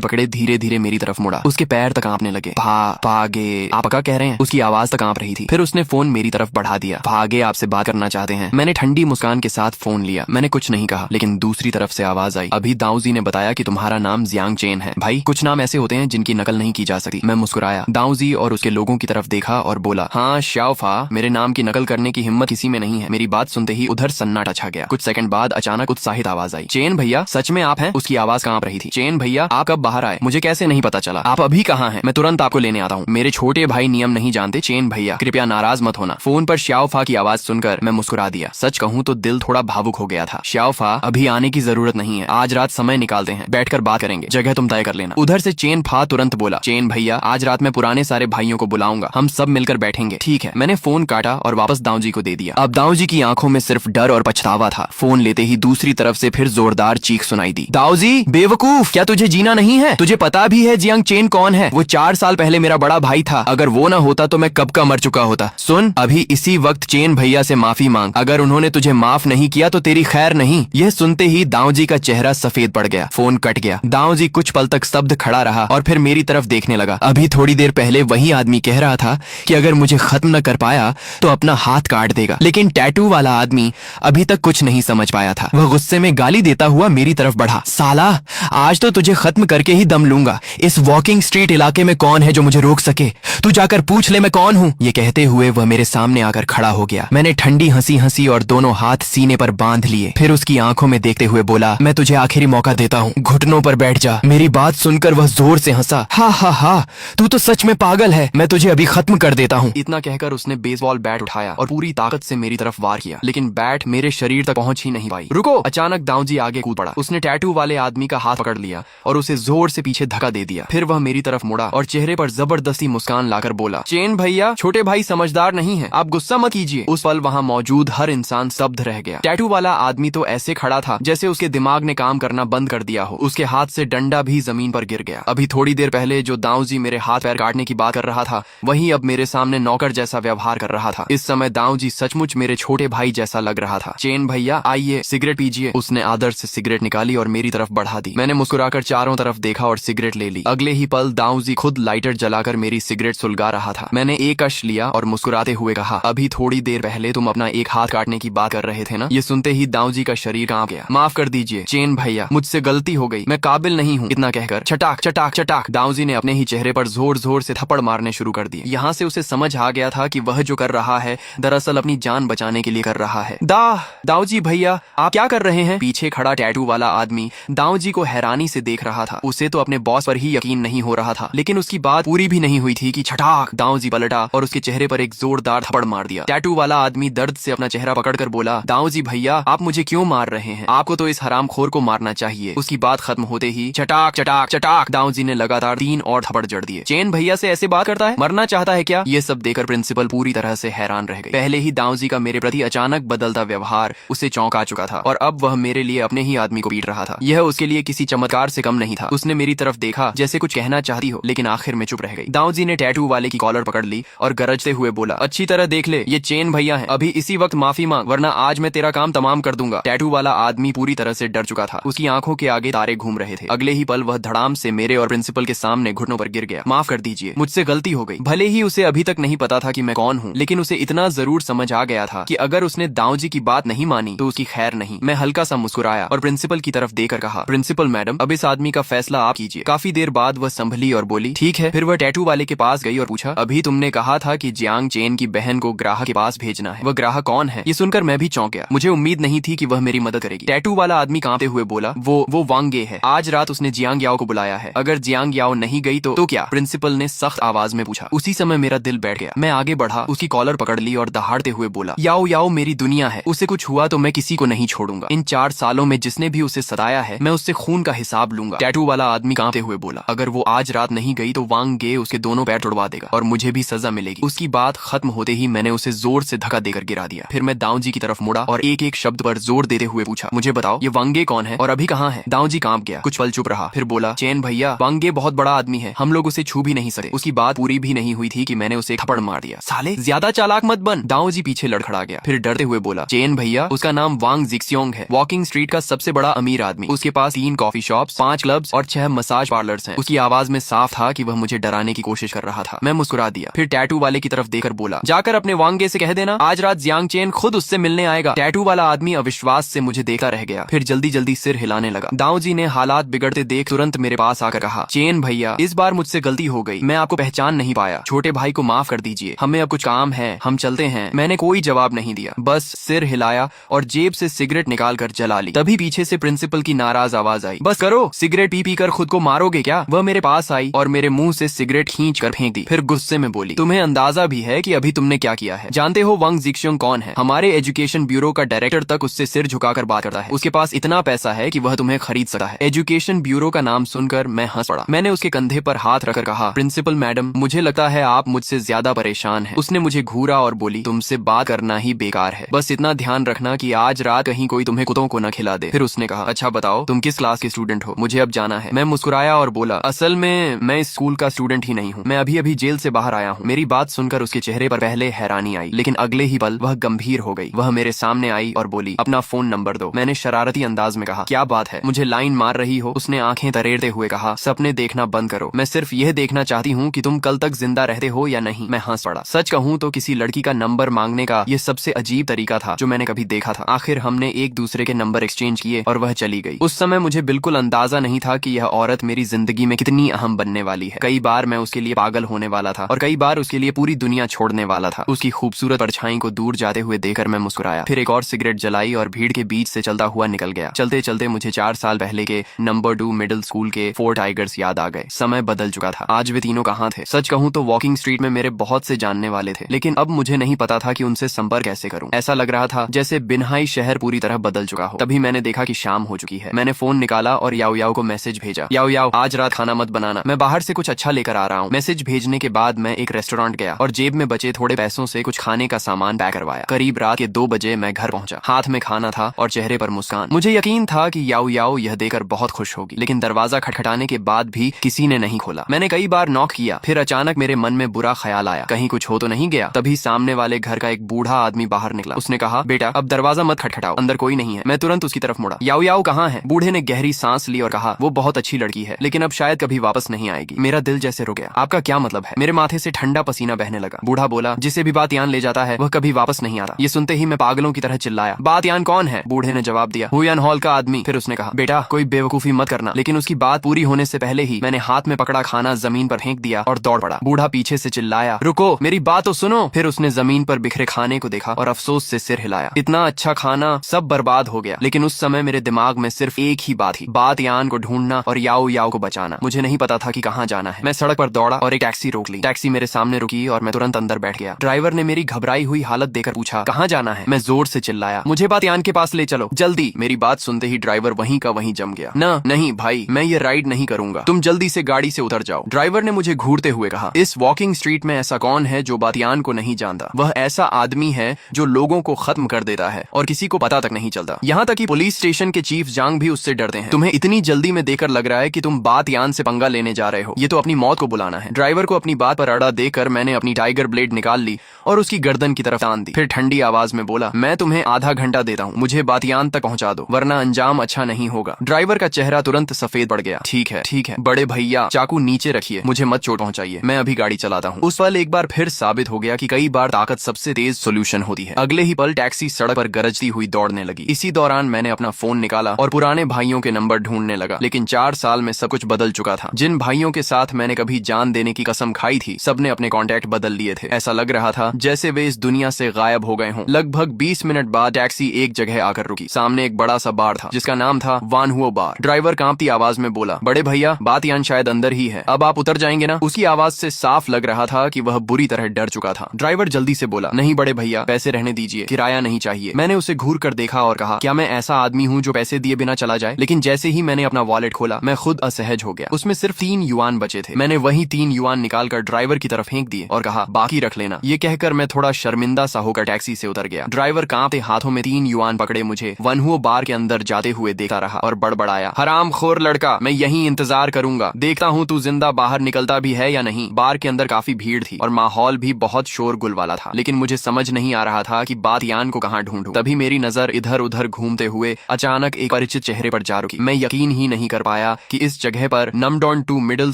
पकड़े धीरे धीरे मेरी तरफ मुड़ा। उसके पैर तक कांपने लगे। भागे। आप क्या कह रहे हैं? उसकी आवाज तक कांप रही थी। फिर उसने फोन मेरी तरफ बढ़ा दिया। भागे, आपसे बात करना चाहते हैं। मैंने ठंडी मुस्कान के साथ फोन लिया। मैंने कुछ नहीं कहा, लेकिन दूसरी तरफ से आवाज आई, अभी दाऊजी ने बताया कि तुम्हारा नाम जियांग चेन है। भाई, कुछ नाम ऐसे होते हैं जिनकी नकल नहीं की जा सकती। मैं मुस्कुराया। दाऊजी और उसके लोगों की तरफ देखा और बोला, हाँ शाओफा, मेरे नाम की नकल करने की हिम्मत किसी में नहीं है। मेरी बात सुनते ही उधर सन्नाटा छा गया। कुछ सेकंड बाद अचानक उत्साहित आवाज आई, चेन भैया, सच में आप हैं? उसकी आवाज कांप रही थी। चेन भैया, आप कब बाहर आए? मुझे कैसे नहीं पता चला? आप अभी कहाँ हैं? मैं तुरंत आपको लेने आता हूँ। मेरे छोटे भाई नियम नहीं जानते। चेन भैया, कृपया नाराज मत होना। फोन पर शाओफा की आवाज सुनकर मैं मुस्कुरा दिया। सच कहूँ तो दिल थोड़ा भावुक हो गया था। शाओफा, अभी आने की जरूरत नहीं है। आज रात समय निकालते हैं, बैठकर बात करेंगे। जगह तुम तय कर लेना। उधर से चेन फा तुरंत बोला, चेन भैया, आज रात मैं पुराने सारे भाइयों को बुलाऊंगा, हम सब मिलकर बैठेंगे। ठीक है। मैंने फोन काटा और वापस दाऊजी को दे दिया। अब दाऊजी की आंखों में सिर्फ डर और पछतावा था। फोन लेते ही दूसरी तरफ से फिर जोरदार चीख सुनाई दी, दाऊजी बेवकूफ, क्या तुझे जीना नहीं है? तुझे पता भी है जियांग चेन कौन है? वो 4 साल पहले मेरा बड़ा भाई था। अगर वो ना होता तो मैं कब का मर चुका होता। सुन, अभी इसी वक्त चेन भैया से माफी मांग। अगर उन्होंने तुझे माफ नहीं किया तो तेरी खैर नहीं। यह सुनते ही दाऊजी का चेहरा सफेद पड़ गया। फोन कट गया। दाऊजी कुछ पल तक स्तब्ध खड़ा रहा और फिर मेरी तरफ देखने लगा। अभी थोड़ी देर पहले वही आदमी कह रहा था कि अगर मुझे खत्म न कर पाया तो अपना हाथ काट देगा, लेकिन टैटू वाला आदमी अभी तक कुछ नहीं समझ पाया था। वह गुस्से में गाली देता हुआ मेरी तरफ बढ़ा, साला, आज तो तुझे खत्म करके ही दम लूंगा। इस वॉकिंग स्ट्रीट इलाके में कौन है जो मुझे रोक सके? तू जाकर पूछ ले मैं कौन हूँ। ये कहते हुए वह मेरे सामने आकर खड़ा हो गया। मैंने ठंडी हंसी हंसी और दोनों हाथ सीने पर बांध लिए। फिर उसकी आंखों में देखते हुए बोला, मैं तुझे आखिरी मौका देता हूँ, घुटनों पर बैठ जा। मेरी बात सुनकर वह जोर से हंसा, हा हा हा, तू तो सच में पागल है, मैं तुझे अभी खत्म कर देता हूँ। इतना कहकर उसने बेसबॉल बैट उठाया और पूरी ताकत से मेरी तरफ वार किया, लेकिन बैट मेरे शरीर तक पहुंच ही नहीं पाई। रुको! अचानक दाऊजी आगे कूद पड़ा। उसने टैटू वाले आदमी का हाथ पकड़ लिया और उसे जोर से पीछे धक्का दे दिया। फिर वह मेरी तरफ मुड़ा और चेहरे पर जबरदस्ती मुस्कान लाकर बोला, चेन भैया, छोटे भाई समझदार नहीं है, आप गुस्सा मत कीजिए। उस पल वहाँ मौजूद हर इंसान स्तब्ध रह गया। टैटू वाला आदमी तो ऐसे खड़ा था जैसे उसके दिमाग ने काम करना बंद कर दिया हो। उसके हाथ से डंडा भी जमीन पर गिर गया। अभी थोड़ी देर पहले जो दाऊजी मेरे हाथ पैर काटने की बात कर रहा था, वही अब मेरे सामने नौकर जैसा व्यवहार कर रहा था। इस समय दाऊजी सचमुच मेरे छोटे भाई जैसा लग रहा था। चेन भैया, आइए सिगरेट पीजिए। उसने आदर से सिगरेट निकाली और मेरी तरफ बढ़ा दी। मैंने मुस्कुराकर चारों तरफ देखा और सिगरेट ले ली। अगले ही पल दाऊजी खुद लाइटर जलाकर मेरी सिगरेट सुलगा रहा था। मैंने एक कश लिया और मुस्कुराते हुए कहा, अभी थोड़ी देर पहले तुम अपना एक हाथ काटने की बात कर रहे थे ना? ये सुनते ही दाऊजी का शरीर कांप गया। माफ कर दीजिए चेन भैया, मुझसे गलती हो गई, मैं काबिल नहीं हूँ। इतना कहकर चटाक चटाक चटाक दाऊजी ने अपने ही चेहरे पर जोर जोर से थप्पड़ मारने शुरू कर दिए। यहाँ से उसे समझ आ गया था कि वह जो कर रहा है दरअसल अपनी जान बचाने के लिए कर रहा है। दाऊजी भैया, आप क्या कर रहे हैं? पीछे खड़ा टैटू वाला आदमी दाऊजी को हैरानी से देख रहा था। उसे तो अपने बॉस पर ही यकीन नहीं हो रहा था, लेकिन उसकी बात पूरी भी नहीं हुई थी कि छटाक दाऊजी पलटा और उसके चेहरे पर एक जोरदार थप्पड़ मार दिया। टैटू वाला आदमी दर्द से अपना चेहरा पकड़कर बोला, दाऊजी भैया, आप मुझे क्यों मार रहे हैं? आपको तो इस हरामखोर को मारना चाहिए। उसकी बात खत्म होते ही चटाक चटाक चटाक दाऊजी ने लगातार 3 और थप्पड़ जड़ दिए। चेन भैया से ऐसे बात करता है? मरना चाहता है क्या? ये सब देखकर प्रिंसिपल पूरी तरह से हैरान रह गई। पहले ही दाऊजी का मेरे प्रति अचानक बदलता व्यवहार उसे चौंका चुका था और अब वह मेरे लिए अपने ही आदमी को पीट रहा था। यह उसके लिए किसी चमत्कार से कम नहीं था। उसने मेरी तरफ देखा जैसे कुछ कहना चाहती हो, लेकिन आखिर में चुप रह गई। दाऊजी ने टैटू वाले की कॉलर पकड़ ली और गरजते हुए बोला, अच्छी तरह देख ले, ये चेन भैया है, अभी इसी वक्त माफी मांग, वरना आज मैं तेरा काम तमाम कर दूंगा। टैटू वाला आदमी पूरी तरह से डर चुका था। उसकी आंखों के आगे तारे घूम रहे थे। अगले ही पल वह धड़ाम से मेरे और प्रिंसिपल के सामने घुटनों पर गिर गया। माफ कर दीजिए, मुझसे गलती हो गई। भले ही उसे अभी तक नहीं पता था कि मैं कौन हूँ, लेकिन उसे इतना जरूर समझ आ गया था कि अगर उसने दाऊजी की बात नहीं मानी तो उसकी खैर नहीं। मैं हल्का सा मुस्कुराया और प्रिंसिपल की तरफ देखकर कहा, प्रिंसिपल मैडम, अब इस आदमी का फैसला आप कीजिए। काफी देर बाद वह संभली और बोली, ठीक है। फिर वह टैटू वाले के पास गई और पूछा, अभी तुमने कहा था कि जियांग चेन की बहन को ग्राहक के पास भेजना है, वह ग्राहक कौन है? ये सुनकर मैं भी चौंक गया। मुझे उम्मीद नहीं थी कि वह मेरी मदद करेगी। टैटू वाला आदमी कांपते हुए बोला, वो वांग गे है, आज रात उसने जियांग याओ को बुलाया है, अगर जियांग याओ नहीं गई तो क्या? प्रिंसिपल ने सख्त आवाज में पूछा। उसी समय मेरा दिल बैठ गया। मैं आगे बढ़ा, उसकी कॉलर पकड़ ली और दहाड़ते हुए बोला, याओ याओ मेरी दुनिया है, उसे कुछ हुआ तो मैं किसी को नहीं छोड़ूंगा। इन 4 सालों में जिसने भी उसे सताया है मैं उससे खून का हिसाब लूंगा। टैटू वाला आदमी कांपते हुए बोला, अगर वो आज रात नहीं गई तो वांग गे उसके दोनों पैर तोड़वा देगा और मुझे भी सजा मिलेगी। उसकी बात खत्म होते ही मैंने उसे जोर से धक्का देकर गिरा दिया। फिर मैं दाऊजी की तरफ मुड़ा और एक एक शब्द पर जोर देते हुए पूछा, मुझे बताओ ये वांगे कौन है और अभी कहाँ है? दाऊजी कांप गया, कुछ पल चुप रहा, फिर बोला, चेन भैया, वांगे बहुत बड़ा आदमी है, हम लोग उसे छू भी नहीं सकते। उसकी बात पूरी भी नहीं हुई थी कि मैंने उसे थप्पड़ मार दिया। साले, ज्यादा चालाक मत बन। दाऊजी पीछे लड़खड़ा गया, फिर डरते हुए बोला, चेन भैया, उसका नाम वांग जिक्सी जिक्स्योंग है, वॉकिंग स्ट्रीट का सबसे बड़ा अमीर आदमी। उसके पास 3 कॉफी शॉप्स, 5 क्लब्स और 6 मसाज पार्लर्स हैं। उसकी आवाज में साफ था कि वह मुझे डराने की कोशिश कर रहा था। मैं मुस्कुरा दिया, फिर टैटू वाले की तरफ देखकर बोला, जाकर अपने वांगे से कह देना आज रात जियांग चेन खुद उससे मिलने आएगा। टैटू वाला आदमी अविश्वास से मुझे देखता रह गया, फिर जल्दी जल्दी सिर हिलाने लगा। दाऊ जी ने हालात बिगड़ते देख तुरंत मेरे पास आकर कहा, चेन भैया इस बार मुझसे गलती हो गई, मैं आपको पहचान नहीं पाया, छोटे भाई को माफ कर दीजिए, हमें अब कुछ काम है, हम चलते हैं। मैंने कोई जवाब नहीं दिया, बस सिर हिलाया और जेब से सिगरेट निकाल कर जला ली। तभी पीछे से प्रिंसिपल की नाराज आवाज आई, बस करो, सिगरेट पी पी कर खुद को मारोगे क्या। वह मेरे पास आई और मेरे मुंह से सिगरेट खींच कर फेंक दी, फिर गुस्से में बोली, तुम्हें अंदाजा भी है कि अभी तुमने क्या किया है। जानते हो वांग जिक्स्योंग कौन है? हमारे एजुकेशन ब्यूरो का डायरेक्टर तक उससे सिर झुकाकर बात करता है। उसके पास इतना पैसा है कि वह तुम्हें खरीद सकता है। एजुकेशन ब्यूरो का नाम सुनकर मैं हंस पड़ा। मैंने उसके कंधे पर हाथ रखकर कहा, प्रिंसिपल मैडम, मुझे लगता है आप मुझसे ज्यादा परेशान हैं। उसने मुझे घूरा और बोली, तुमसे बात करना ही बेकार है, बस इतना ध्यान रखना कि आज रात कहीं कोई तुम्हें कुत्तों को न खिला दे। फिर उसने कहा, अच्छा बताओ तुम किस क्लास के स्टूडेंट हो, मुझे अब जाना है। मैं मुस्कुराया और बोला, असल में मैं इस स्कूल का स्टूडेंट ही नहीं हूँ, मैं अभी अभी जेल से बाहर आया हूँ। मेरी बात सुनकर उसके चेहरे पर पहले हैरानी आई, लेकिन अगले ही पल वह गंभीर हो गई। वह मेरे सामने आई और बोली, अपना फोन नंबर दो। मैंने शरारती अंदाज में कहा, क्या बात है, मुझे लाइन मार रही हो? उसने आंखें तरेरते हुए कहा, सपने देखना बंद करो, मैं सिर्फ यह देखना चाहती हूँ कि तुम कल तक जिंदा रहते हो या नहीं। मैं हंस पड़ा। सच कहूँ तो किसी लड़की का नंबर मांगने का यह सबसे अजीब तरीका था जो मैंने कभी देखा था। आखिर हमने एक दूसरे के नंबर एक्सचेंज किए और वह चली गई। उस समय मुझे बिल्कुल अंदाजा नहीं था कि यह औरत मेरी जिंदगी में कितनी अहम बनने वाली है। कई बार मैं उसके लिए पागल होने वाला था और कई बार उसके लिए पूरी दुनिया छोड़ने वाला था। उसकी खूबसूरत परछाई को दूर जाते हुए देखकर मैं मुस्कुराया, फिर एक और सिगरेट जलाई और भीड़ के बीच से चलता हुआ निकल गया। चलते चलते मुझे 4 साल पहले के नंबर 2 मिडिल स्कूल के 4 टाइगर्स याद आ गए। समय बदल चुका था, आज वे तीनों कहाँ थे? सच कहूँ तो वॉकिंग स्ट्रीट में मेरे बहुत से जानने वाले थे, लेकिन अब मुझे नहीं पता था कि उनसे संपर्क कैसे करूं। ऐसा लग रहा था जैसे बिनहाई शहर पूरी तरह बदल चुका हो। तभी मैंने देखा कि शाम हो चुकी है। मैंने फोन निकाला और याओ याओ को मैसेज भेजा, याओ याओ आज रात खाना मत बनाना, मैं बाहर से कुछ अच्छा लेकर आ रहा हूँ। मैसेज भेजने के बाद मैं एक रेस्टोरेंट गया और जेब में बचे थोड़े पैसों से कुछ खाने का सामान पैक करवाया। करीब रात के 2 बजे मैं घर पहुंचा। हाथ में खाना था और चेहरे पर मुस्कान। मुझे यकीन था कि याओ याओ यह देकर बहुत खुश होगी, लेकिन दरवाजा खटखटाने के बाद भी किसी ने नहीं खोला। मैंने कई बार नॉक किया, फिर अचानक मेरे मन में बुरा ख्याल आया, कहीं कुछ हो तो नहीं गया। तभी सामने वाले घर का एक बूढ़ा आदमी बाहर निकला। उसने कहा, बेटा अब दरवाजा मत खटखटाओ, अंदर कोई नहीं है। मैं तुरंत उसकी तरफ मुड़ा। याओ याओ कहाँ है? बूढ़े ने गहरी सांस ली और कहा, वो बहुत अच्छी लड़की है, लेकिन अब शायद कभी वापस नहीं आएगी। मेरा दिल जैसे रुक गया। आपका क्या मतलब है? मेरे माथे से ठंडा पसीना बहने लगा। बूढ़ा बोला, जिसे भी बात यान ले जाता है वह कभी वापस नहीं आता। ये सुनते ही मैं पागलों की तरह चिल्लाया, बात यान कौन है? बूढ़े ने जवाब दिया, हुयान हॉल का आदमी। फिर उसने कहा, बेटा कोई बेवकूफी मत करना। लेकिन उसकी बात पूरी होने से पहले ही मैंने हाथ में पकड़ा खाना जमीन पर फेंक दिया और दौड़ पड़ा। बूढ़ा पीछे से चिल्लाया, रुको मेरी बात तो सुनो। फिर उसने जमीन पर बिखरे खाने को देखा और अफसोस से सिर हिलाया। इतना अच्छा खाना सब बर्बाद हो गया। लेकिन उस समय मेरे दिमाग में सिर्फ एक ही बात थी, बात यान को ढूंढना और याओ याओ को बचाना। मुझे नहीं पता था कि कहाँ जाना है। मैं सड़क पर दौड़ा और एक टैक्सी रोक ली। टैक्सी मेरे सामने रुकी और मैं तुरंत अंदर बैठ गया। ड्राइवर ने मेरी घबराई हुई हालत देखकर पूछा, कहाँ जाना है? मैं जोर से चिल्लाया, मुझे बात यान के पास ले चलो जल्दी। मेरी बात सुनते ही ड्राइवर वहीं का वहीं जम गया। ना नहीं भाई, मैं ये राइड नहीं करूंगा, तुम जल्दी से गाड़ी से उतर जाओ। ड्राइवर ने मुझे घूरते हुए कहा, इस वॉकिंग स्ट्रीट में ऐसा कौन है जो बातियान को नहीं जानता? वह ऐसा आदमी है जो लोगों को खत्म कर देता है और किसी को पता तक नहीं चलता। यहाँ तक कि पुलिस स्टेशन के चीफ जांग भी उससे डरते हैं। तुम्हें इतनी जल्दी में देखकर लग रहा है कि तुम बातियान से पंगा लेने जा रहे हो, ये तो अपनी मौत को बुलाना है। ड्राइवर को अपनी बात पर अड़ा देकर मैंने अपनी टाइगर ब्लेड निकाल ली और उसकी गर्दन की तरफ तान दी। फिर ठंडी आवाज में बोला, मैं तुम्हें आधा घंटा देता हूँ, मुझे बातियान तक पहुंचा दो, वरना अंजाम अच्छा नहीं होगा। ड्राइवर का चेहरा तुरंत सफेद पड़ गया। ठीक है बड़े भैया, चाकू नीचे रखिए, मुझे मत चोट पहुंचाइए, मैं अभी गाड़ी चलाता हूँ। उस पल एक बार फिर साबित हो गया कि कई बार ताकत सबसे तेज सोल्यूशन होती है। अगले ही पल टैक्सी सड़क पर गरजती हुई दौड़ने लगी। इसी दौरान मैंने अपना फोन निकाला और पुराने भाइयों के नंबर ढूंढने लगा। लेकिन 4 साल में सब कुछ बदल चुका था। जिन भाइयों के साथ मैंने कभी जान देने की कसम खाई थी, सबने अपने कॉन्टैक्ट बदल लिए थे। ऐसा लग रहा था जैसे वे इस दुनिया से गायब हो गए हों। लगभग 20 मिनट बाद टैक्सी एक जगह आकर रुकी। सामने एक बड़ा सा बार था जिसका नाम था वान हुओ बार। ड्राइवर कांपती आवाज में बोला, बड़े भैया बातियान शायद अंदर ही है, अब आप उतर जाएंगे ना? उसकी आवाज से साफ लग रहा था कि वह बुरी तरह डर चुका था। ड्राइवर जल्दी से बोला, नहीं बड़े भैया, पैसे रहने दीजिए, किराया नहीं चाहिए। मैंने उसे घूर कर देखा और कहा, क्या मैं ऐसा आदमी हूँ जो पैसे दिए बिना चला जाए? लेकिन जैसे ही मैंने अपना वॉलेट खोला, मैं खुद असहज हो गया। उसमें सिर्फ 3 युआन बचे थे। मैंने वही 3 युआन निकालकर ड्राइवर की तरफ फेंक दिए और कहा, बाकी रख लेना। ये कहकर मैं थोड़ा शर्मिंदा सा होकर टैक्सी से उतर गया। ड्राइवर कांपते हाथों में 3 युआन पकड़े मुझे वनहुओ बार के अंदर जाते हुए देखता रहा और बड़बड़ाया, हरामखोर लड़का, मैं यहीं इंतजार करूंगा, देखता हूँ तू जिंदा बाहर निकलता भी है या नहीं। बार के अंदर काफी भीड़ थी और माहौल भी बहुत शोरगुल वाला था, लेकिन मुझे समझ नहीं आ रहा था कि बातियान को कहाँ ढूंढूं। तभी मेरी नजर इधर उधर घूमते हुए अचानक एक परिचित चेहरे पर जा रुकी। मैं यकीन ही नहीं कर पाया कि इस जगह पर नमडॉन 2 मिडिल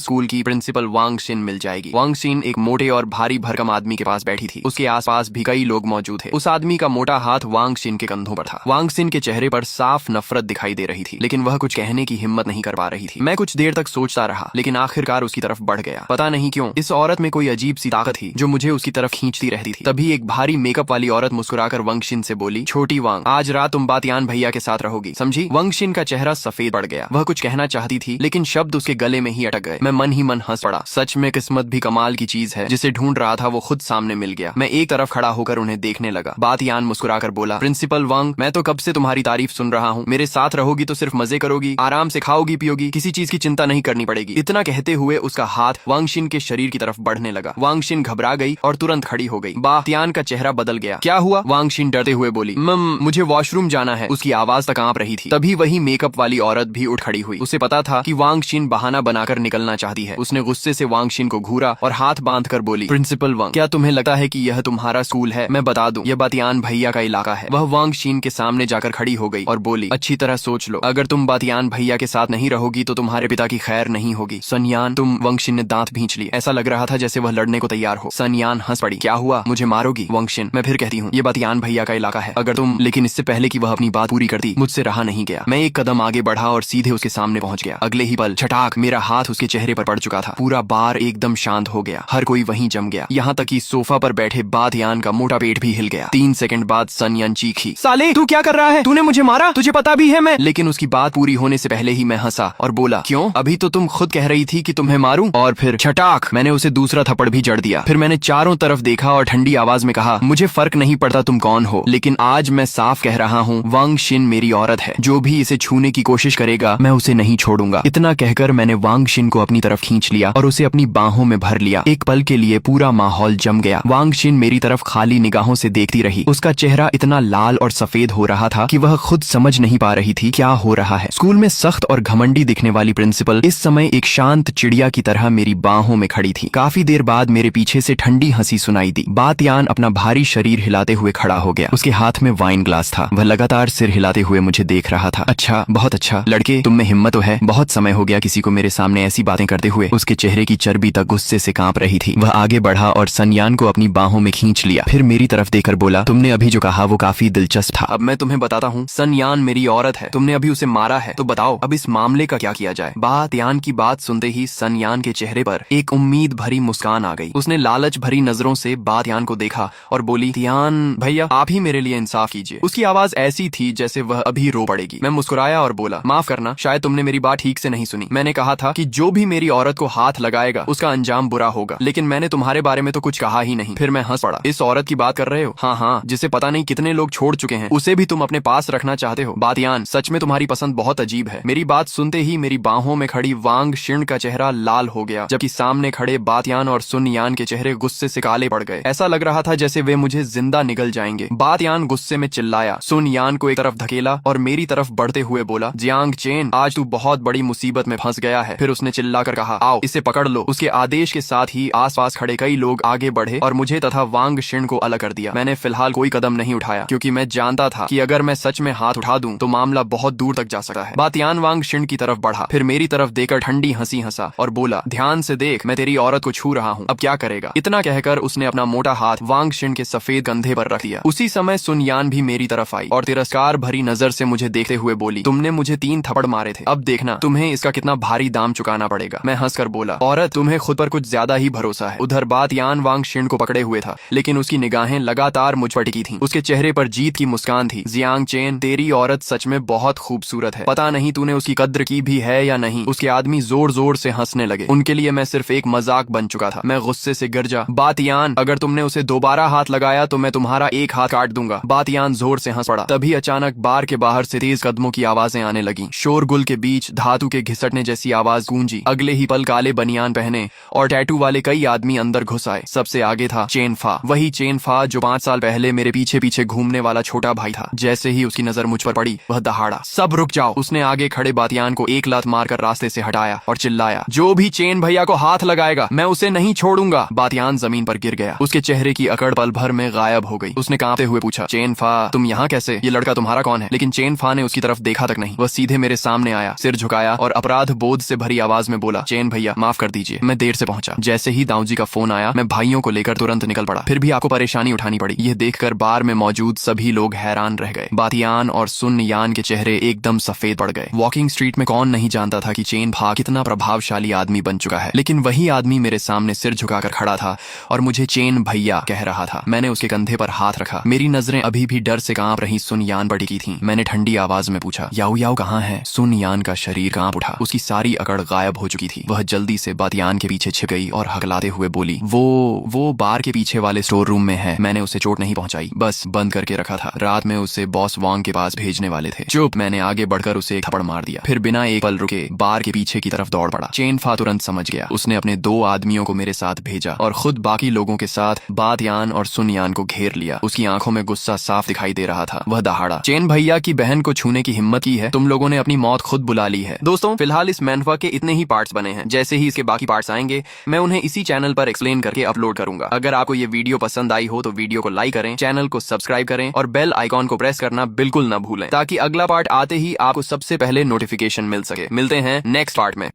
स्कूल की प्रिंसिपल वांग शिन मिल जाएगी। वांग शिन एक मोटे और भारी भरकम आदमी के पास बैठी थी। उसके आसपास भी कई लोग मौजूद थे। उस आदमी का मोटा हाथ वांग शिन के कंधों पर था। वांग शिन के चेहरे पर साफ नफरत दिखाई दे रही थी, लेकिन वह कुछ कहने की हिम्मत नहीं कर पा रही थी। मैं कुछ देर तक सोचता रहा, लेकिन आखिरकार उसकी तरफ बढ़ गया। पता नहीं क्यों इस औरत में कोई अजीब सी ताकत थी जो मुझे उसकी तरफ खींचती रहती थी। तभी एक भारी मेकअप वाली औरत मुस्कुराकर वांग शिन से बोली, छोटी वांग, आज रात तुम बातियान भैया के साथ रहोगी, समझी? वांग शिन का चेहरा सफेद पड़ गया। वह कुछ कहना चाहती थी, लेकिन शब्द उसके गले में ही अटक गए। मैं मन ही मन हंस पड़ा। सच में किस्मत भी कमाल की चीज है। जिसे ढूंढ रहा था वो खुद सामने मिल गया। मैं एक तरफ खड़ा होकर उन्हें देखने लगा। बातियान मुस्कुराकर बोला, प्रिंसिपल वांग, मैं तो कब से तुम्हारी तारीफ सुन रहा हूँ। मेरे साथ रहोगी तो सिर्फ मजे करोगी, आराम से खाओगी पियोगी, किसी चीज की चिंता नहीं करनी पड़ेगी। इतना कहते हुए उसका हाथ वांग शिन के शरीर की तरफ बढ़ने लगा। वांग शिन घबरा गई और तुरंत खड़ी हो गई। बातियान का चेहरा बदल गया। क्या हुआ? वांग शिन डरते हुए बोली, मुझे वॉशरूम जाना है। उसकी आवाज तक कांप रही थी। तभी वही मेकअप वाली औरत भी उठ खड़ी हुई। उसे पता था कि वांग शिन बहाना बनाकर निकलना चाहती है। उसने गुस्से से वांग शिन को घूरा और हाथ बांधकर बोली, प्रिंसिपल वांग, क्या तुम्हें लगता है कि यह तुम्हारा स्कूल है? मैं बता दूं, यह बातियान भैया का इलाका है। वह वांग शिन के सामने जाकर खड़ी हो गई और बोली, अच्छी तरह सोच लो, अगर तुम बातियान भैया के साथ नहीं रहोगी तो तुम्हारे पिता की खैर नहीं होगी। सनयान, तुम। वांग शिन ने दांत भींच लिए। ऐसा लग रहा था जैसे वह लड़ने को तैयार हो। सनयान हंस पड़ी। क्या हुआ? मुझे मारोगी? वांग शिन, मैं फिर कहती हूँ, ये बातियान भैया का इलाका है। अगर तुम। लेकिन इससे पहले कि वह अपनी बात पूरी करती, मुझसे रहा नहीं गया। मैं एक कदम आगे बढ़ा और सीधे उसके सामने पहुंच गया। अगले ही पल छटाक मेरा हाथ उसके चेहरे पर पड़ चुका था। पूरा बार एकदम शांत हो गया। हर कोई वहीं जम गया। यहाँ तक कि सोफा पर बैठे बातियान का मोटा पेट भी हिल गया। 3 सेकंड बाद सनयान चीखी, साले तू क्या कर रहा है? तूने मुझे मारा? तुझे पता भी है मैं। लेकिन उसकी बात पूरी होने से पहले ही मैं हंसा और बोला, क्यों? अभी तो तुम खुद कह रही थी कि तुम्हें मारूं। और फिर छटाक मैंने उसे दूसरा थप्पड़ भी जड़ दिया। फिर मैंने चारों तरफ देखा और ठंडी आवाज में कहा, मुझे फर्क नहीं पड़ता तुम कौन हो, लेकिन आज मैं साफ कह रहा हूँ, वांग शिन मेरी औरत है। जो भी इसे छूने की कोशिश करेगा मैं उसे नहीं छोड़ूंगा। इतना कहकर मैंने वांग शिन को अपनी तरफ खींच लिया और उसे अपनी बाहों में भर लिया। एक पल के लिए पूरा माहौल जम गया। वांग शिन मेरी तरफ खाली निगाहों से देखती रही। उसका चेहरा इतना लाल और सफेद हो रहा था कि वह खुद समझ नहीं पा रही थी क्या हो रहा है। स्कूल में सख्त और घमंडी दिखने वाली प्रिंसिपल इस समय एक शांत चिड़िया की तरह मेरी बाहों में खड़ी थी। काफी देर बाद मेरे पीछे से ठंडी हंसी सुनाई दी। बातियान अपना भारी शरीर हिलाते हुए खड़ा हो गया। उसके हाथ में वाइन ग्लास था। वह लगातार सिर हिलाते हुए मुझे देख रहा था। अच्छा, बहुत अच्छा लड़के, तुम में हिम्मत तो है। बहुत समय हो गया किसी को मेरे सामने ऐसी बातें करते हुए। उसके चेहरे की चर्बी तक गुस्से से कांप रही थी। वह आगे बढ़ा और सनयान को अपनी बाहों में खींच लिया। फिर मेरी तरफ देखकर बोला, तुमने अभी जो कहा वो काफी दिलचस्प था। अब मैं तुम्हें बताता हूँ, सनयान मेरी औरत है। तुमने अभी उसे मारा है, तो बताओ अब इस मामले का क्या किया जाए? बातियान की बात सुनते ही सनयान के चेहरे पर एक उम्मीद भरी मुस्कान आ गई। उसने लालच भरी नजरों से बातियान को देखा और बोली, तियान भैया, आप ही मेरे लिए इंसाफ कीजिए। उसकी आवाज ऐसी थी जैसे वह अभी रो पड़ेगी। मैं मुस्कुराया और बोला, माफ करना, शायद तुमने मेरी बात ठीक से नहीं सुनी। मैंने कहा था कि जो भी मेरी औरत को हाथ लगाएगा उसका अंजाम बुरा होगा, लेकिन मैंने तुम्हारे बारे में तो कुछ कहा ही नहीं। फिर मैं हंस पड़ा। इस औरत की बात कर रहे हो? हाँ हाँ, जिसे पता नहीं कितने लोग छोड़ चुके हैं, उसे भी तुम अपने पास रखना चाहते हो। बातियान, सच में तुम्हारी पसंद बहुत अजीब है। मेरी बात सुनते ही मेरी बाहों में खड़ी वांग शिन का चेहरा लाल हो गया, जबकि सामने खड़े बातियान और सुनयान के चेहरे गुस्से से काले पड़ गए। ऐसा लग रहा था जैसे वे मुझे जिंदा निगल जाएंगे। बातियान गुस्से में चिल्लाया, सुनयान को एक तरफ धकेला और मेरी तरफ बढ़ते हुए बोला, जियांग चेन, आज तू बहुत बड़ी मुसीबत में फंस गया है। फिर उसने चिल्लाकर कहा, आओ इसे पकड़ लो। उसके आदेश के साथ ही आसपास खड़े कई लोग आगे बढ़े और मुझे तथा वांग शिन को अलग कर दिया। मैंने फिलहाल कोई कदम नहीं उठाया, क्योंकि मैं जानता था कि अगर मैं सच में हाथ उठा दूं तो मामला बहुत दूर तक जा सकता है। बातियान वांग शिन की तरफ बढ़ा, फिर मेरी तरफ देखकर ठंडी हंसी हंसा और बोला, ध्यान से देख, मैं तेरी औरत को छू रहा हूँ, अब क्या करेगा? इतना कहकर उसने अपना मोटा हाथ वांग शिन के सफेद कंधे पर रख दिया। उसी समय सुनयान भी मेरी तरफ आई और तिरस्कार भरी नजर से मुझे देखते हुए बोली, तुमने मुझे 3 थप्पड़ मारे थे, अब देखना तुम्हें इसका कितना भारी दाम चुकाना पड़ेगा। मैं हंसकर बोला, औरत, तुम्हें खुद पर कुछ ज्यादा ही भरोसा है। उधर बातियान वांग शिन को पकड़े हुए था, लेकिन उसकी निगाहें लगातार मुझ पर टिकी थीं। उसके चेहरे पर जीत की मुस्कान थी। जियांग चेन, तेरी औरत सच में बहुत खूबसूरत है। पता नहीं तूने उसकी कद्र की भी है या नहीं। उसके आदमी जोर जोर से हंसने लगे। उनके लिए मैं सिर्फ एक मजाक बन चुका था। मैं गुस्से से गरजा, बातियान, अगर तुमने उसे दोबारा हाथ लगाया तो मैं तुम्हारा एक हाथ काट दूंगा। बातियान जोर से हंस पड़ा। तभी अचानक बार के बाहर से तेज कदमों की आवाजें आने लगी। शोरगुल के बीच धातु के घिसटने जैसी आवाज गूंजी। अगले ही पल काले बनियान पहने और टैटू वाले कई आदमी अंदर घुस आए। सबसे आगे था चेनफा, वही चेनफा जो 5 साल पहले मेरे पीछे पीछे घूमने वाला छोटा भाई था। जैसे ही उसकी नजर मुझ पर पड़ी, वह दहाड़ा, सब रुक जाओ। उसने आगे खड़े बातियान को एक लात मारकर रास्ते से हटाया और चिल्लाया, जो भी चेन भैया को हाथ लगाएगा मैं उसे नहीं छोड़ूंगा। बातियान जमीन पर गिर गया। उसके चेहरे की अकड़ पल भर में गायब हो गई। उसने कांपते हुए पूछा, चेनफा, तुम यहाँ कैसे? ये लड़का तुम्हारा कौन है? लेकिन चेन फा ने उसकी तरफ देखा तक नहीं। वह सीधे मेरे सामने आया, सिर झुकाया और अपराध बोध से भरी आवाज में बोला, चेन भैया माफ कर दीजिए, मैं देर से पहुंचा। जैसे ही दाऊजी का फोन आया मैं भाइयों को लेकर तुरंत निकल पड़ा। फिर भी आपको परेशानी उठानी पड़ी। यह देखकर बार में मौजूद सभी लोग हैरान रह गए। बातियान और सुन यान के चेहरे एकदम सफेद पड़ गए। वॉकिंग स्ट्रीट में कौन नहीं जानता था कि चेन फा कितना प्रभावशाली आदमी बन चुका है, लेकिन वही आदमी मेरे सामने सिर झुकाकर खड़ा था और मुझे चेन भैया कह रहा था। मैंने उसके कंधे पर हाथ रखा। मेरी नजरें अभी भी डर से कांप रही सुन यान पर टिकी थीं। मैंने ठंडी आवाज में पूछा, याओ याओ कहाँ है? सुन यान का शरीर कांप उठा। उसकी सारी अकड़ गायब हो चुकी थी। वह जल्दी से बातियान के पीछे छिप गई और हकलाते हुए बोली, वो बार के पीछे वाले स्टोर रूम में है। मैंने उसे चोट नहीं पहुंचाई, बस बंद करके रखा था। रात में उसे बॉस वांग के पास भेजने वाले थे। चुप। मैंने आगे बढ़कर उसे एक थप्पड़ मार दिया, फिर बिना एक पल रुके बार के पीछे की तरफ दौड़ पड़ा। चेन फा तुरंत समझ गया। उसने अपने 2 आदमियों को मेरे साथ भेजा और खुद बाकी लोगों के साथ बातियान और सुन यान को घेर लिया। उसकी आंखों में गुस्सा साफ दिखाई दे रहा था। वह दहाड़ा, चेन भैया की बहन को छूने की हिम्मत की है? तुम लोगों ने अपनी मौत खुद बुला ली है। दोस्तों, फिलहाल इस मैनहवा के इतने ही पार्ट्स बने हैं। जैसे ही इसके बाकी पार्ट्स आएंगे मैं उन्हें इसी चैनल पर एक्सप्लेन करके अपलोड करूंगा। अगर आपको ये वीडियो पसंद आई हो तो वीडियो को लाइक करें, चैनल को सब्सक्राइब करें और बेल आइकॉन को प्रेस करना बिल्कुल न भूलें, ताकि अगला पार्ट आते ही आपको सबसे पहले नोटिफिकेशन मिल सके। मिलते हैं नेक्स्ट पार्ट में।